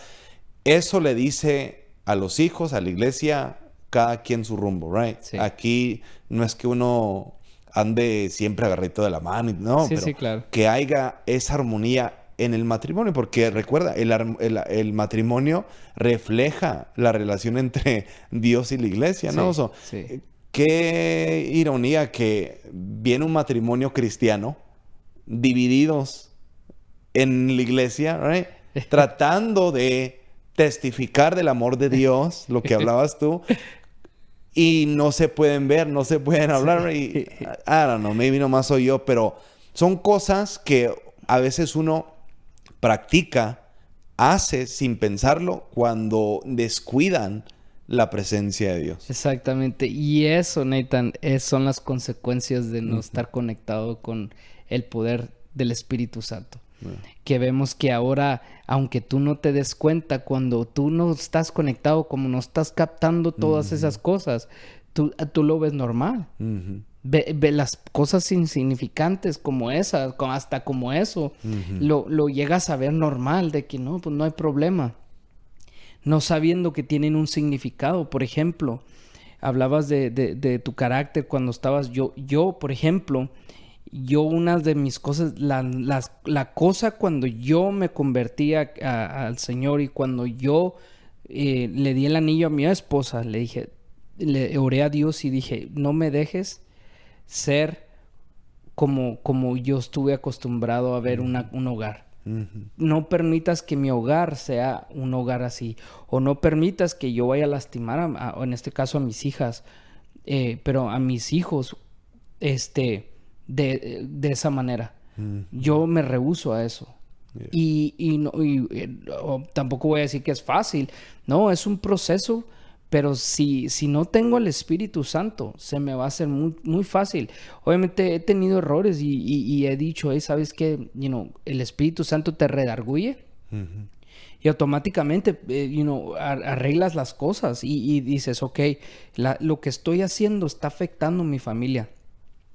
Eso le dice a los hijos, a la iglesia, cada quien su rumbo, right? Sí. Aquí no es que uno ande siempre agarrito de la mano, no, Sí, pero sí, claro. que haya esa armonía en el matrimonio, porque recuerda, el matrimonio refleja la relación entre Dios y la iglesia, ¿no? Sí, So, sí. qué ironía que viene un matrimonio cristiano divididos en la iglesia, right? Tratando de testificar del amor de Dios, lo que hablabas tú, y no se pueden ver, no se pueden hablar. Y, Sí. I don't know, maybe nomás soy yo, pero son cosas que a veces uno practica, hace sin pensarlo cuando descuidan la presencia de Dios. Exactamente. Y eso, Nathan, son las consecuencias de no estar conectado con el poder del Espíritu Santo. Que vemos que ahora, aunque tú no te des cuenta, cuando tú no estás conectado, como no estás captando todas esas cosas, tú lo ves normal. Ve las cosas insignificantes como esas, hasta como eso, lo llegas a ver normal, de que no, pues no hay problema. No sabiendo que tienen un significado. Por ejemplo, hablabas de tu carácter cuando estabas... Yo, por ejemplo, una de mis cosas... La cosa cuando yo me convertí al Señor y cuando yo le di el anillo a mi esposa, le oré a Dios y dije, no me dejes ser como yo estuve acostumbrado a ver un hogar. No permitas que mi hogar sea un hogar así. O no permitas que yo vaya a lastimar, en este caso a mis hijas, pero a mis hijos, de esa manera. Yo me rehúso a eso. Tampoco voy a decir que es fácil. No, es un proceso. Pero si no tengo el Espíritu Santo, se me va a hacer muy, muy fácil. Obviamente he tenido errores y he dicho, ¿sabes qué? El Espíritu Santo te redarguye. Y automáticamente, arreglas las cosas y dices, ok, lo que estoy haciendo está afectando a mi familia.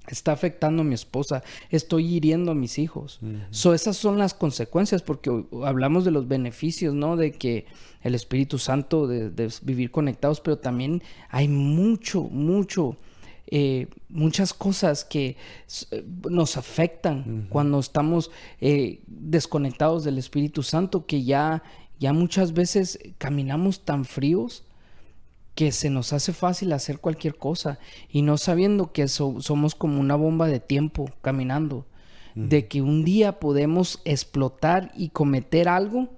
Está afectando a mi esposa, estoy hiriendo a mis hijos. Esas son las consecuencias, porque hablamos de los beneficios, ¿no? De que el Espíritu Santo, de vivir conectados, pero también hay muchas cosas que nos afectan cuando estamos desconectados del Espíritu Santo, que ya muchas veces caminamos tan fríos que se nos hace fácil hacer cualquier cosa y no sabiendo que somos como una bomba de tiempo caminando, de que un día podemos explotar y cometer algo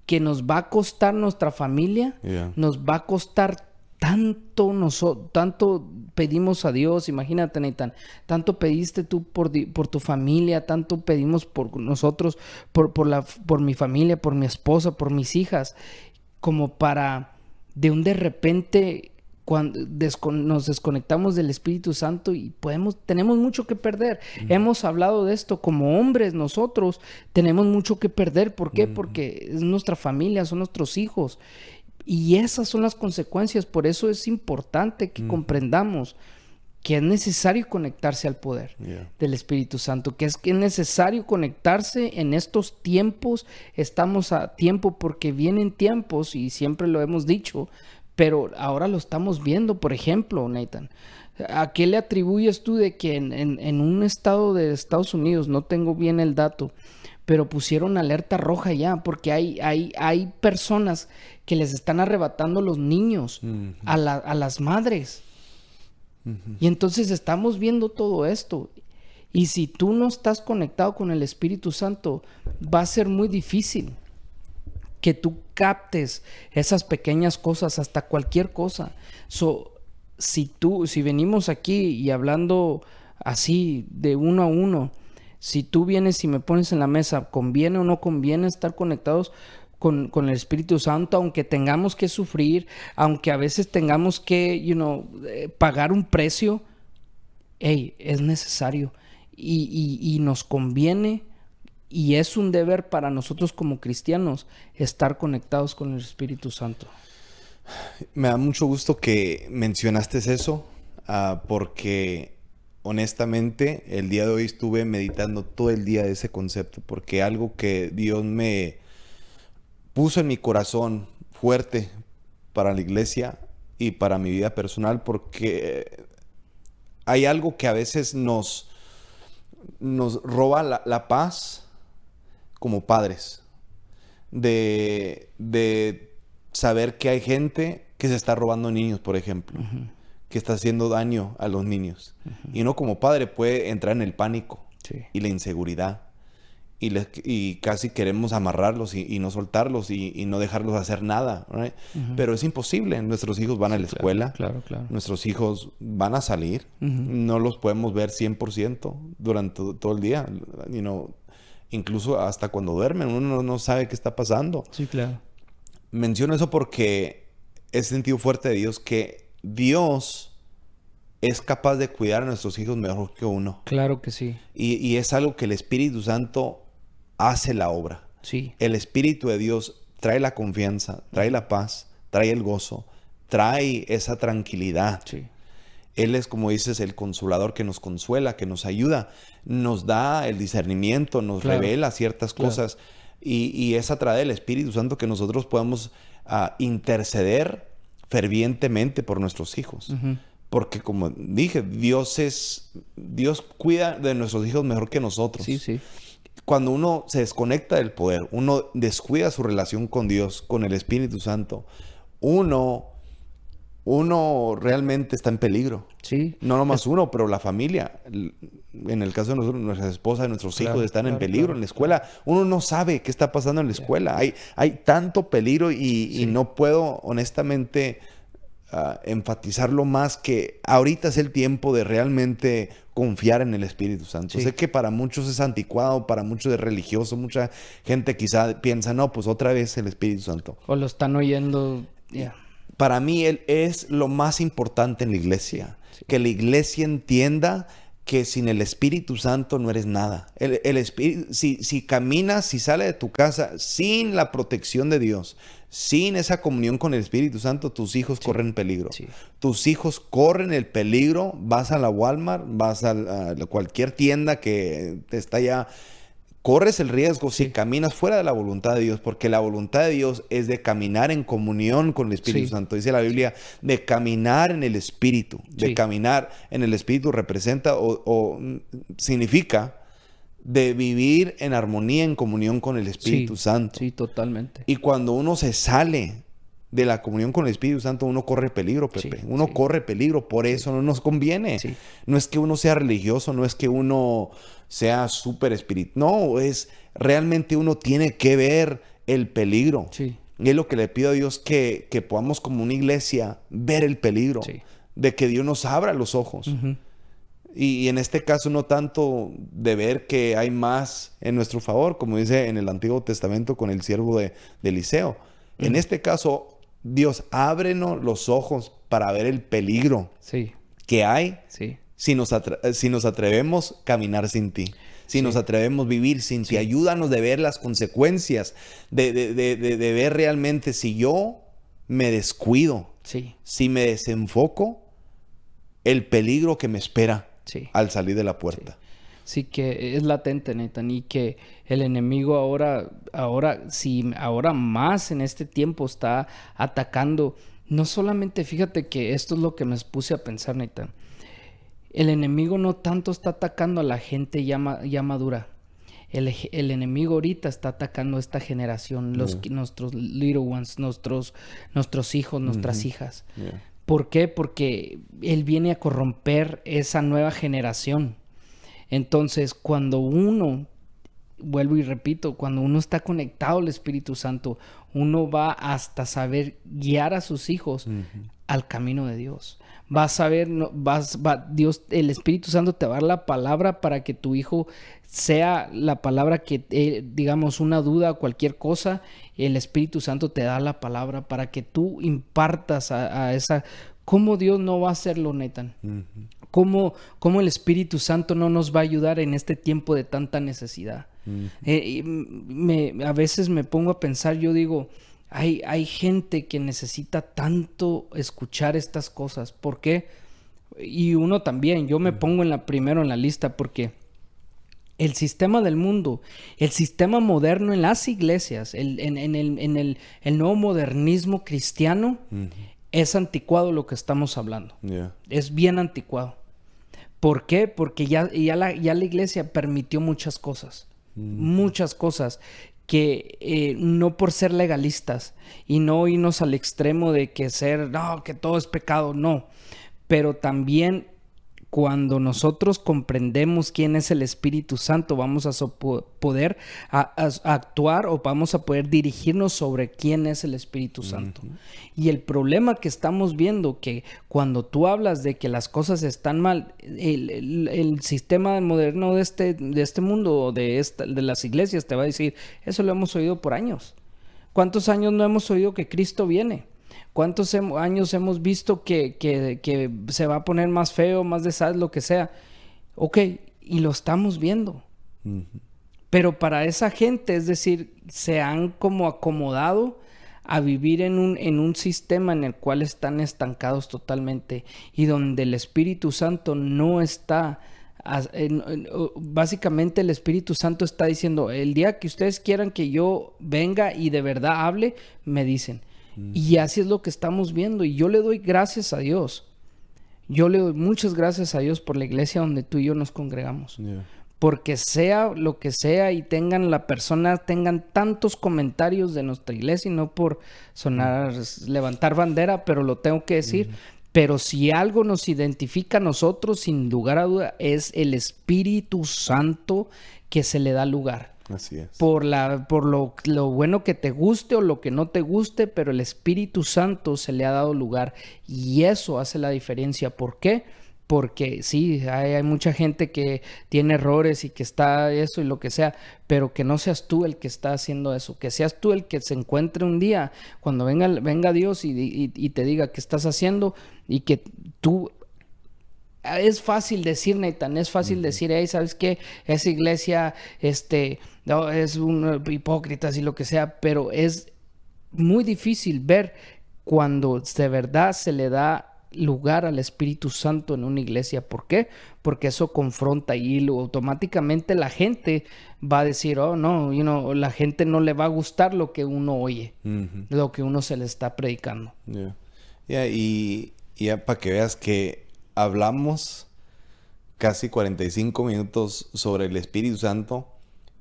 que nos va a costar nuestra familia, nos va a costar tanto pedimos a Dios, imagínate, Nathan, tanto pediste tú por tu familia, tanto pedimos por nosotros, por mi familia, por mi esposa, por mis hijas, como para de repente cuando nos desconectamos del Espíritu Santo y tenemos mucho que perder. Hemos hablado de esto como hombres, nosotros tenemos mucho que perder. ¿Por qué? Porque es nuestra familia, son nuestros hijos. Y esas son las consecuencias. Por eso es importante que comprendamos que es necesario conectarse al poder del Espíritu Santo, que es necesario conectarse en estos tiempos. Estamos a tiempo porque vienen tiempos y siempre lo hemos dicho, pero ahora lo estamos viendo. Por ejemplo, Nathan, ¿a qué le atribuyes tú de que en un estado de Estados Unidos, no tengo bien el dato, pero pusieron alerta roja ya, porque hay personas que les están arrebatando los niños a las madres? Y entonces estamos viendo todo esto. Y si tú no estás conectado con el Espíritu Santo, va a ser muy difícil que tú captes esas pequeñas cosas, hasta cualquier cosa. Si venimos aquí y hablando así de uno a uno, si tú vienes y me pones en la mesa, ¿conviene o no conviene estar conectados con el Espíritu Santo, aunque tengamos que sufrir, aunque a veces tengamos que, pagar un precio? Es necesario y nos conviene, y es un deber para nosotros como cristianos estar conectados con el Espíritu Santo. Me da mucho gusto que mencionaste eso, porque honestamente el día de hoy estuve meditando todo el día ese concepto, porque algo que Dios me puso en mi corazón fuerte para la iglesia y para mi vida personal, porque hay algo que a veces nos roba la paz como padres. De saber que hay gente que se está robando niños, por ejemplo. Uh-huh. Que está haciendo daño a los niños. Uh-huh. Y uno como padre puede entrar en el pánico. Sí. Y la inseguridad. Y casi queremos amarrarlos y no soltarlos y no dejarlos hacer nada, ¿right? Uh-huh. Pero es imposible. Nuestros hijos van a la escuela. Claro. Nuestros hijos van a salir. Uh-huh. No los podemos ver 100% durante todo el día. Incluso hasta cuando duermen. Uno no sabe qué está pasando. Sí, claro. Menciono eso porque he sentido fuerte de Dios que Dios es capaz de cuidar a nuestros hijos mejor que uno. Claro que sí. Y es algo que el Espíritu Santo hace la obra. Sí. El Espíritu de Dios trae la confianza, trae la paz, trae el gozo, trae esa tranquilidad. Sí. Él es, como dices, el consolador que nos consuela, que nos ayuda, nos da el discernimiento, nos revela ciertas cosas. Y es a través del Espíritu Santo que nosotros podemos interceder fervientemente por nuestros hijos. Uh-huh. Porque como dije, Dios cuida de nuestros hijos mejor que nosotros. Sí. Cuando uno se desconecta del poder, uno descuida su relación con Dios, con el Espíritu Santo, uno realmente está en peligro. Sí. No nomás uno, pero la familia. En el caso de nosotros, nuestras esposas, nuestros hijos están en peligro en la escuela. Uno no sabe qué está pasando en la escuela. Hay tanto peligro y no puedo honestamente enfatizarlo más que ahorita es el tiempo de realmente confiar en el Espíritu Santo. Sí. Sé que para muchos es anticuado, para muchos es religioso. Mucha gente quizá piensa, no, pues otra vez el Espíritu Santo. O lo están oyendo... Para mí, Él es lo más importante en la iglesia. Sí. Que la iglesia entienda que sin el Espíritu Santo no eres nada. El Espíritu, si caminas, si sales de tu casa sin la protección de Dios, sin esa comunión con el Espíritu Santo, tus hijos corren peligro. Sí. Tus hijos corren el peligro. Vas a la Walmart, vas a cualquier tienda que está allá. Corres el riesgo si caminas fuera de la voluntad de Dios, porque la voluntad de Dios es de caminar en comunión con el Espíritu Santo. Dice la Biblia, de caminar en el Espíritu. De caminar en el Espíritu representa o significa de vivir en armonía, en comunión con el Espíritu Santo. Sí, totalmente. Y cuando uno se sale de la comunión con el Espíritu Santo, uno corre peligro, Pepe. Uno corre peligro, por eso no nos conviene. Sí. No es que uno sea religioso, no es que uno sea súper espiritual. No, es realmente uno tiene que ver el peligro. Sí. Y es lo que le pido a Dios que podamos como una iglesia ver el peligro. Sí. De que Dios nos abra los ojos. Uh-huh. Y en este caso no tanto de ver que hay más en nuestro favor, como dice en el Antiguo Testamento con el siervo de Eliseo. Uh-huh. En este caso, Dios, ábrenos los ojos para ver el peligro que hay si nos atrevemos a caminar sin ti. Si nos atrevemos a vivir sin ti. Ayúdanos de ver las consecuencias, de ver realmente si yo me descuido, si me desenfoco, el peligro que me espera al salir de la puerta. Sí, que es latente, Nathan, y que el enemigo ahora más en este tiempo está atacando. No solamente, fíjate que esto es lo que me puse a pensar, Nathan. El enemigo no tanto está atacando a la gente ya madura. El enemigo ahorita está atacando a esta generación, nuestros little ones, nuestros hijos, nuestras hijas. Yeah. ¿Por qué? Porque él viene a corromper esa nueva generación. Entonces, cuando uno, vuelvo y repito, cuando uno está conectado al Espíritu Santo, uno va hasta saber guiar a sus hijos al camino de Dios. Vas a ver, Dios, el Espíritu Santo te va a dar la palabra para que tu hijo sea la palabra que, digamos, una duda o cualquier cosa, el Espíritu Santo te da la palabra para que tú impartas a esa... ¿Cómo Dios no va a hacerlo, Nathan? ¿Cómo el Espíritu Santo no nos va a ayudar en este tiempo de tanta necesidad? A veces me pongo a pensar, yo digo... Hay gente que necesita tanto escuchar estas cosas. ¿Por qué? Y uno también. Yo me pongo primero en la lista porque el sistema del mundo, el sistema moderno en las iglesias, en el nuevo modernismo cristiano, es anticuado lo que estamos hablando. Yeah. Es bien anticuado. ¿Por qué? Porque ya la iglesia permitió muchas cosas. Muchas cosas que no por ser legalistas y no irnos al extremo de que que todo es pecado, no. Pero también cuando nosotros comprendemos quién es el Espíritu Santo, vamos a poder actuar o vamos a poder dirigirnos sobre quién es el Espíritu Santo. Y el problema que estamos viendo, que cuando tú hablas de que las cosas están mal, el sistema moderno de este mundo, de las iglesias, te va a decir, eso lo hemos oído por años. ¿Cuántos años no hemos oído que Cristo viene? ¿Cuántos años hemos visto que se va a poner más feo, más desastre, lo que sea? Ok, y lo estamos viendo. Pero para esa gente, es decir, se han como acomodado a vivir en un sistema en el cual están estancados totalmente y donde el Espíritu Santo no está. Básicamente el Espíritu Santo está diciendo, el día que ustedes quieran que yo venga y de verdad hable, me dicen. Y así es lo que estamos viendo. Y yo le doy gracias a Dios. Yo le doy muchas gracias a Dios por la iglesia donde tú y yo nos congregamos. Yeah. Porque sea lo que sea y tengan tantos comentarios de nuestra iglesia, y no por levantar bandera, pero lo tengo que decir. Pero si algo nos identifica a nosotros, sin lugar a duda, es el Espíritu Santo que se le da lugar. Así es. Por lo bueno que te guste o lo que no te guste, pero el Espíritu Santo se le ha dado lugar y eso hace la diferencia. ¿Por qué? Porque sí, hay mucha gente que tiene errores y que está eso y lo que sea, pero que no seas tú el que está haciendo eso, que seas tú el que se encuentre un día cuando venga Dios y te diga qué estás haciendo y que tú... Es fácil decir, Nathan, es fácil decir, hey, ¿sabes qué? Esa iglesia, no, es un hipócritas y lo que sea, pero es muy difícil ver cuando de verdad se le da lugar al Espíritu Santo en una iglesia. ¿Por qué? Porque eso confronta y automáticamente la gente va a decir, oh, no, la gente no le va a gustar lo que uno oye, lo que uno se le está predicando. Y ya para que veas que hablamos casi 45 minutos sobre el Espíritu Santo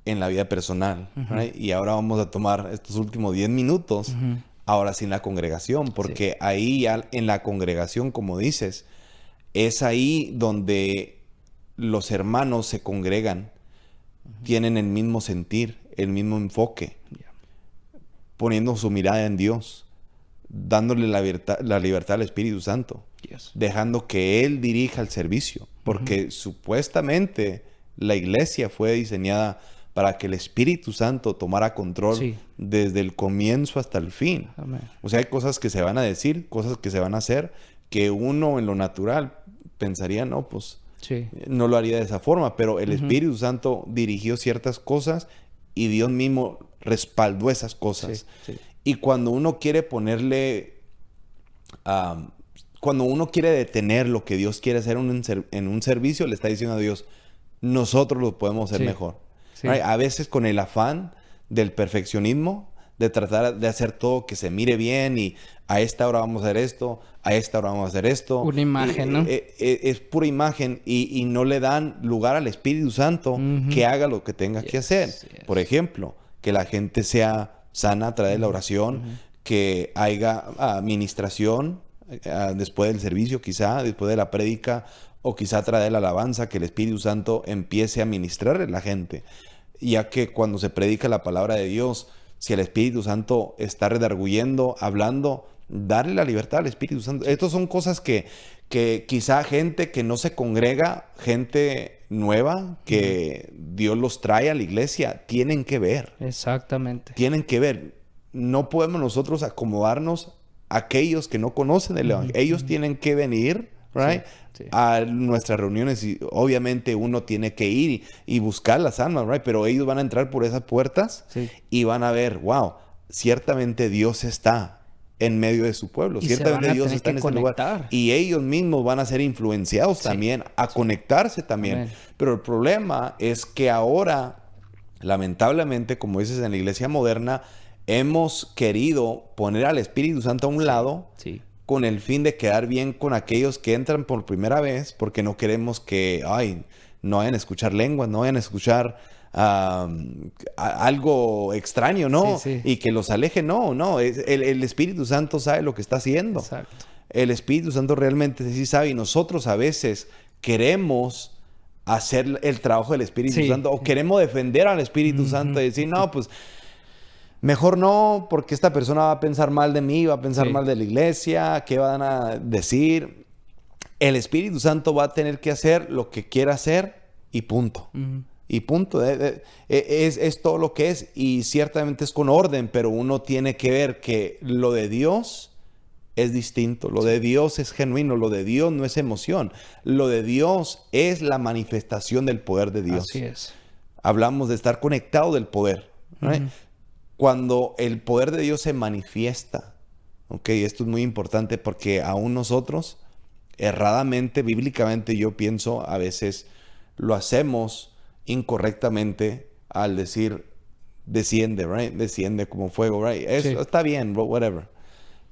en la vida personal, right? Y ahora vamos a tomar estos últimos 10 minutos, ahora sí en la congregación, porque ahí ya en la congregación, como dices, es ahí donde los hermanos se congregan, tienen el mismo sentir, el mismo enfoque, poniendo su mirada en Dios, dándole la libertad al Espíritu Santo. Dejando que Él dirija el servicio, porque supuestamente la iglesia fue diseñada para que el Espíritu Santo tomara control desde el comienzo hasta el fin. Amén. O sea, hay cosas que se van a decir, cosas que se van a hacer, que uno en lo natural pensaría, no, pues no lo haría de esa forma, pero el Espíritu Santo dirigió ciertas cosas y Dios mismo respaldó esas cosas. Y cuando uno quiere ponerle... cuando uno quiere detener lo que Dios quiere hacer en un servicio, le está diciendo a Dios, nosotros lo podemos hacer mejor. Right? A veces con el afán del perfeccionismo, de tratar de hacer todo que se mire bien y a esta hora vamos a hacer esto, a esta hora vamos a hacer esto. Una imagen, ¿no? Es pura imagen y no le dan lugar al Espíritu Santo que haga lo que tenga que hacer. Por ejemplo, que la gente sea sana a través de la oración, que haya administración, después del servicio, quizá, después de la prédica, o quizá a través de la alabanza, que el Espíritu Santo empiece a ministrarle a la gente. Ya que cuando se predica la palabra de Dios, si el Espíritu Santo está redarguyendo, hablando, darle la libertad al Espíritu Santo. Estas son cosas que quizá gente que no se congrega, gente nueva, que Dios los trae a la iglesia, tienen que ver. Exactamente. Tienen que ver. No podemos nosotros acomodarnos a aquellos que no conocen el Evangelio. Ellos tienen que venir, right, a nuestras reuniones y obviamente uno tiene que ir y buscar las almas, right, pero ellos van a entrar por esas puertas y van a ver, wow, ciertamente Dios está en medio de su pueblo, y ciertamente Dios está en ese lugar y ellos mismos van a ser influenciados también a conectarse también. Amén. Pero el problema es que ahora, lamentablemente, como dices, en la iglesia moderna hemos querido poner al Espíritu Santo a un lado con el fin de quedar bien con aquellos que entran por primera vez, porque no queremos que, no vayan a escuchar lenguas, no vayan a escuchar algo extraño, ¿no? Sí, sí. Y que los aleje, no. El Espíritu Santo sabe lo que está haciendo. Exacto. El Espíritu Santo realmente sí sabe, y nosotros a veces queremos hacer el trabajo del Espíritu Santo, o queremos defender al Espíritu Santo y decir, no, pues mejor no, porque esta persona va a pensar mal de mí, va a pensar mal de la iglesia, ¿qué van a decir? El Espíritu Santo va a tener que hacer lo que quiera hacer y punto. Y punto. Es todo lo que es, y ciertamente es con orden, pero uno tiene que ver que lo de Dios es distinto. Lo de Dios es genuino. Lo de Dios no es emoción. Lo de Dios es la manifestación del poder de Dios. Así es. Hablamos de estar conectado del poder. ¿Right? Cuando el poder de Dios se manifiesta. Esto es muy importante porque aún nosotros, erradamente, bíblicamente, yo pienso, a veces lo hacemos incorrectamente al decir desciende, right? Desciende como fuego, right? Eso está bien, whatever.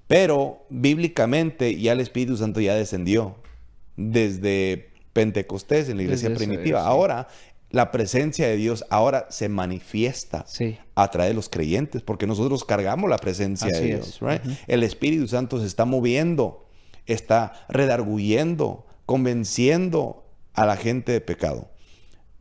Pero bíblicamente ya el Espíritu Santo ya descendió desde Pentecostés en la iglesia primitiva. Ahora la presencia de Dios ahora se manifiesta a través de los creyentes, porque nosotros cargamos la presencia de Dios. Right? El Espíritu Santo se está moviendo, está redarguyendo, convenciendo a la gente de pecado.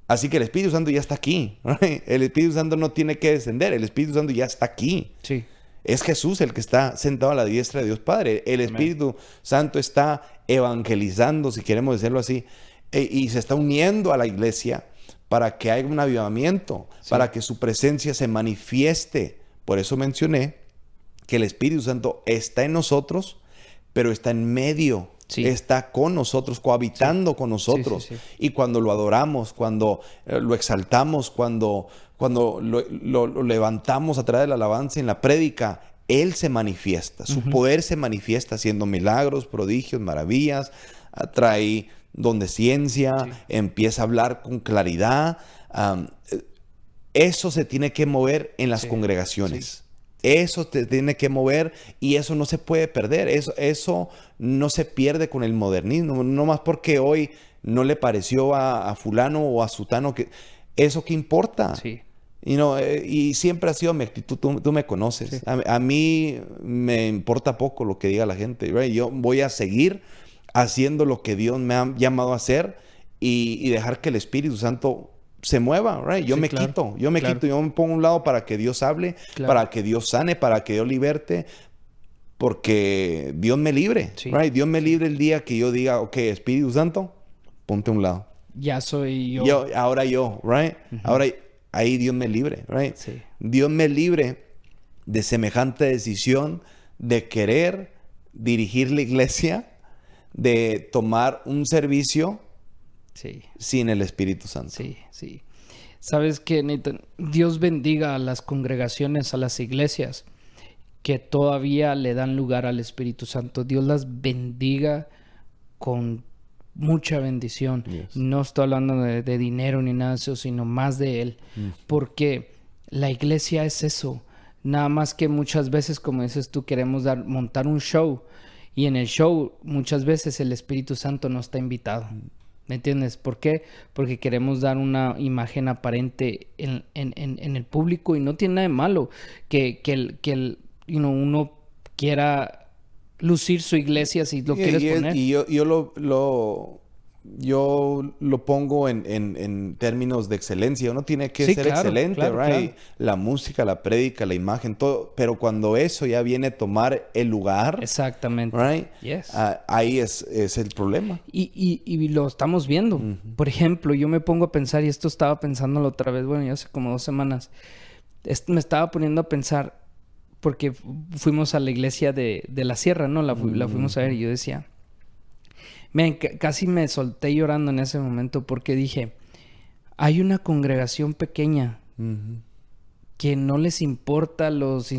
Así que el Espíritu Santo ya está aquí. Right? El Espíritu Santo no tiene que descender, el Espíritu Santo ya está aquí. Sí. Es Jesús el que está sentado a la diestra de Dios Padre. El Espíritu Santo está evangelizando, si queremos decirlo así, y se está uniendo a la iglesia para que haya un avivamiento, para que su presencia se manifieste. Por eso mencioné que el Espíritu Santo está en nosotros, pero está en medio, está con nosotros, cohabitando con nosotros. Y cuando lo adoramos, cuando lo exaltamos, cuando lo levantamos a través de la alabanza en la prédica, Él se manifiesta. Su poder se manifiesta haciendo milagros, prodigios, maravillas. Trae don de ciencia, empieza a hablar con claridad. Eso se tiene que mover en las congregaciones. Eso te tiene que mover, y eso no se puede perder. Eso no se pierde con el modernismo. No más porque hoy no le pareció a fulano o a sutano que... ¿Eso qué importa? Y siempre ha sido mi actitud. Tú me conoces. A mí me importa poco lo que diga la gente. Right? Yo voy a seguir haciendo lo que Dios me ha llamado a hacer y dejar que el Espíritu Santo se mueva. Right? Yo me quito. Yo me pongo a un lado para que Dios hable, para que Dios sane, para que Dios liberte. Porque Dios me libre. Right? Dios me libre el día que yo diga, ok, Espíritu Santo, ponte a un lado. Ya soy yo. Ahora yo, right? Ahora ahí Dios me libre, right? Dios me libre de semejante decisión de querer dirigir la iglesia, de tomar un servicio sin el Espíritu Santo. ¿Sabes qué, Nathan? Dios bendiga a las congregaciones, a las iglesias que todavía le dan lugar al Espíritu Santo. Dios las bendiga con mucha bendición. No estoy hablando de dinero ni nada de eso, sino más de Él. Porque la iglesia es eso. Nada más que muchas veces, como dices tú, queremos montar un show. Y en el show, muchas veces el Espíritu Santo no está invitado. ¿Me entiendes? ¿Por qué? Porque queremos dar una imagen aparente en el público, y no tiene nada de malo que uno quiera lucir su iglesia si lo quieres poner. Y yo lo pongo en términos de excelencia. Uno tiene que ser excelente, right? La música, la prédica, la imagen, todo. Pero cuando eso ya viene a tomar el lugar, exactamente, right? Ahí es el problema. Y lo estamos viendo. Por ejemplo, yo me pongo a pensar, y esto estaba pensándolo otra vez, bueno, ya hace como 2 semanas. Me estaba poniendo a pensar, porque fuimos a la iglesia de la Sierra, ¿no? La fuimos a ver, y yo decía... casi me solté llorando en ese momento, porque dije, hay una congregación pequeña que no les importa las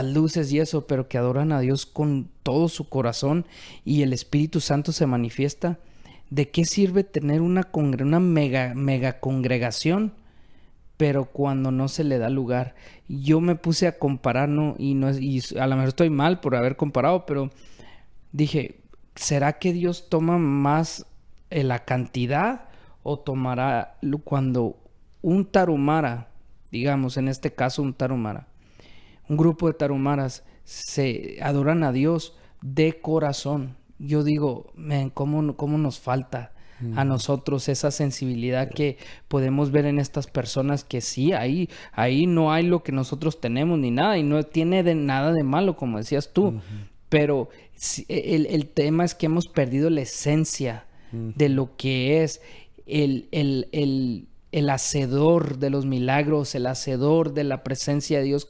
luces y eso, pero que adoran a Dios con todo su corazón, y el Espíritu Santo se manifiesta. ¿De qué sirve tener una mega congregación, pero cuando no se le da lugar. Yo me puse a comparar, ¿no? Y a lo mejor estoy mal por haber comparado, pero dije, ¿será que Dios toma más la cantidad o tomará cuando un tarahumara, digamos, en este caso un tarahumara, un grupo de tarahumaras se adoran a Dios de corazón? Yo digo, ¿cómo nos falta a nosotros esa sensibilidad que podemos ver en estas personas? Que sí, ahí no hay lo que nosotros tenemos ni nada, y no tiene nada de malo, como decías tú. Pero el tema es que hemos perdido la esencia de lo que es el hacedor de los milagros, el hacedor de la presencia de Dios,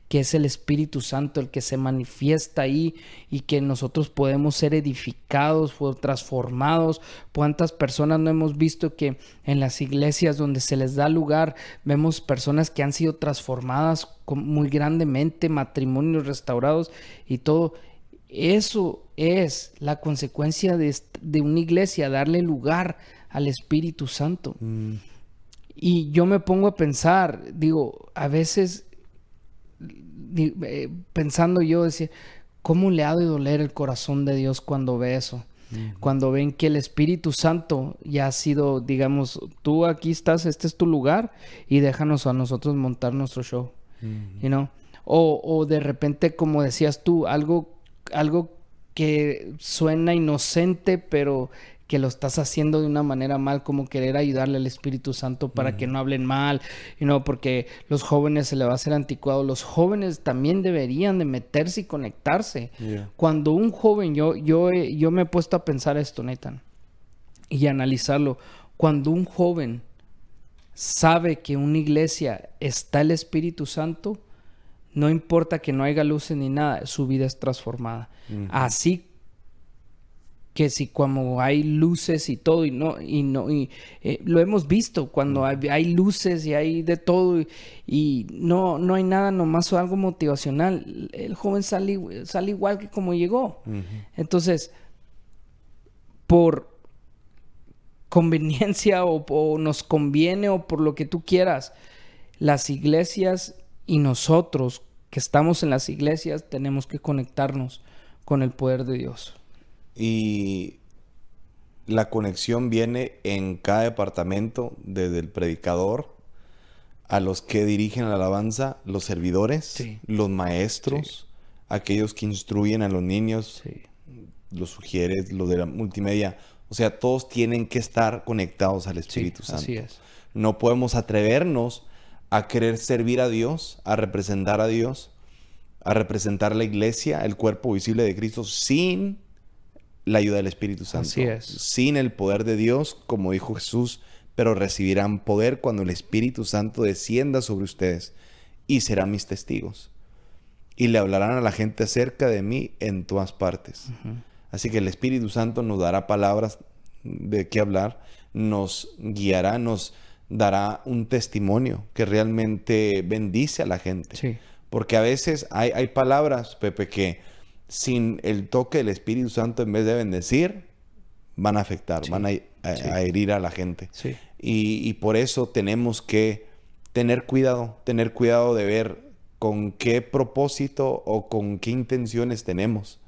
que es el Espíritu Santo, el que se manifiesta ahí, y que nosotros podemos ser edificados, transformados. ¿Cuántas personas no hemos visto que en las iglesias donde se les da lugar, vemos personas que han sido transformadas muy grandemente, matrimonios restaurados y todo? Eso es la consecuencia de una iglesia, darle lugar al Espíritu Santo. Y yo me pongo a pensar, digo, a veces pensando yo, decía, ¿cómo le ha de doler el corazón de Dios cuando ve eso? Cuando ven que el Espíritu Santo ya ha sido, digamos, tú aquí estás, este es tu lugar, y déjanos a nosotros montar nuestro show, you know? O de repente, como decías tú, algo que suena inocente, pero que lo estás haciendo de una manera mal, como querer ayudarle al Espíritu Santo para que no hablen mal, porque los jóvenes se le va a hacer anticuado. Los jóvenes también deberían de meterse y conectarse. Cuando un joven, yo me he puesto a pensar esto, Nathan, y analizarlo. Cuando un joven sabe que en una iglesia está el Espíritu Santo, no importa que no haya luces ni nada, su vida es transformada. Así que si como hay luces y todo, lo hemos visto cuando hay luces y hay de todo, y no hay nada, nomás algo motivacional, el joven sale igual que como llegó. Entonces, por conveniencia o nos conviene, o por lo que tú quieras, las iglesias y nosotros que estamos en las iglesias tenemos que conectarnos con el poder de Dios. Y la conexión viene en cada departamento, desde el predicador a los que dirigen la alabanza, los servidores, los maestros, aquellos que instruyen a los niños, los sugieres, los de la multimedia. O sea, todos tienen que estar conectados al Espíritu Santo. Así es. No podemos atrevernos a querer servir a Dios, a representar a Dios, a representar la iglesia, el cuerpo visible de Cristo, sin la ayuda del Espíritu Santo. Así es. Sin el poder de Dios, como dijo Jesús, pero recibirán poder cuando el Espíritu Santo descienda sobre ustedes, y serán mis testigos. Y le hablarán a la gente acerca de mí en todas partes. Así que el Espíritu Santo nos dará palabras de qué hablar, nos guiará, nos dará un testimonio que realmente bendice a la gente. Porque a veces hay palabras, Pepe, que sin el toque del Espíritu Santo, en vez de bendecir, van a afectar, van a herir a la gente. Y por eso tenemos que tener cuidado de ver con qué propósito o con qué intenciones tenemos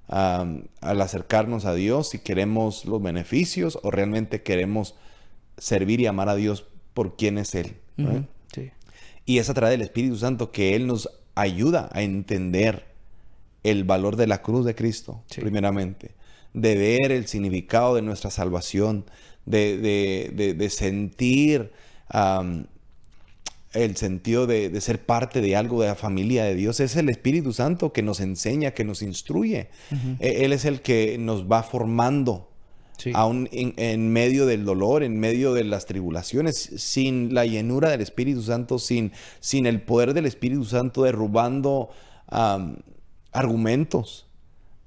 al acercarnos a Dios, si queremos los beneficios o realmente queremos servir y amar a Dios por quién es Él. Y es a través del Espíritu Santo que Él nos ayuda a entender el valor de la cruz de Cristo, primeramente, de ver el significado de nuestra salvación, de sentir el sentido de ser parte de algo, de la familia de Dios. Es el Espíritu Santo que nos enseña, que nos instruye. Él es el que nos va formando aún en medio del dolor, en medio de las tribulaciones. Sin la llenura del Espíritu Santo, sin el poder del Espíritu Santo derrubando argumentos,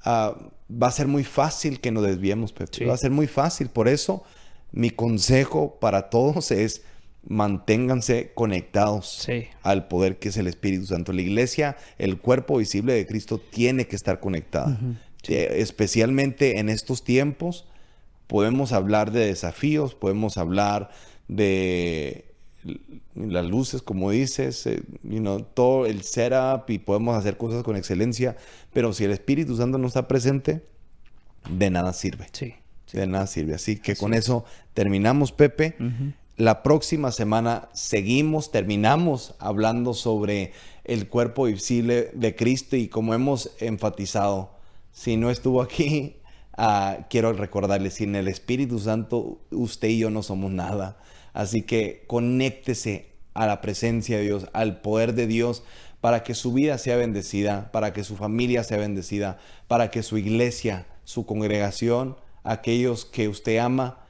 va a ser muy fácil que nos desviemos, Pepe. Va a ser muy fácil. Por eso mi consejo para todos es: manténganse conectados al poder que es el Espíritu Santo. La iglesia, el cuerpo visible de Cristo, tiene que estar conectada. Especialmente en estos tiempos podemos hablar de desafíos, podemos hablar de las luces, como dices, todo el setup, y podemos hacer cosas con excelencia, pero si el Espíritu Santo no está presente, de nada sirve. Sí. De nada sirve. Así que Así con es. eso terminamos, Pepe. Ujú. La próxima semana terminamos hablando sobre el cuerpo visible de Cristo, y como hemos enfatizado, si no estuvo aquí, quiero recordarle, sin el Espíritu Santo, usted y yo no somos nada. Así que conéctese a la presencia de Dios, al poder de Dios, para que su vida sea bendecida, para que su familia sea bendecida, para que su iglesia, su congregación, aquellos que usted ama,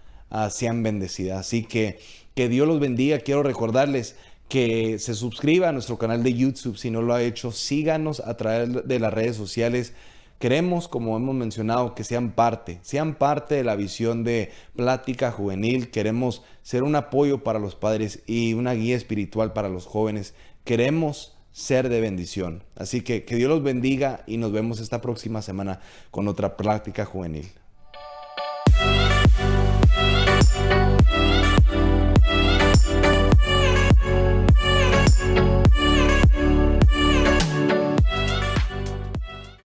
sean bendecidas. Así que Dios los bendiga. Quiero recordarles que se suscriba a nuestro canal de YouTube. Si no lo ha hecho, síganos a través de las redes sociales. Queremos, como hemos mencionado, que sean parte de la visión de Plática Juvenil. Queremos ser un apoyo para los padres y una guía espiritual para los jóvenes. Queremos ser de bendición. Así que Dios los bendiga, y nos vemos esta próxima semana con otra Plática Juvenil.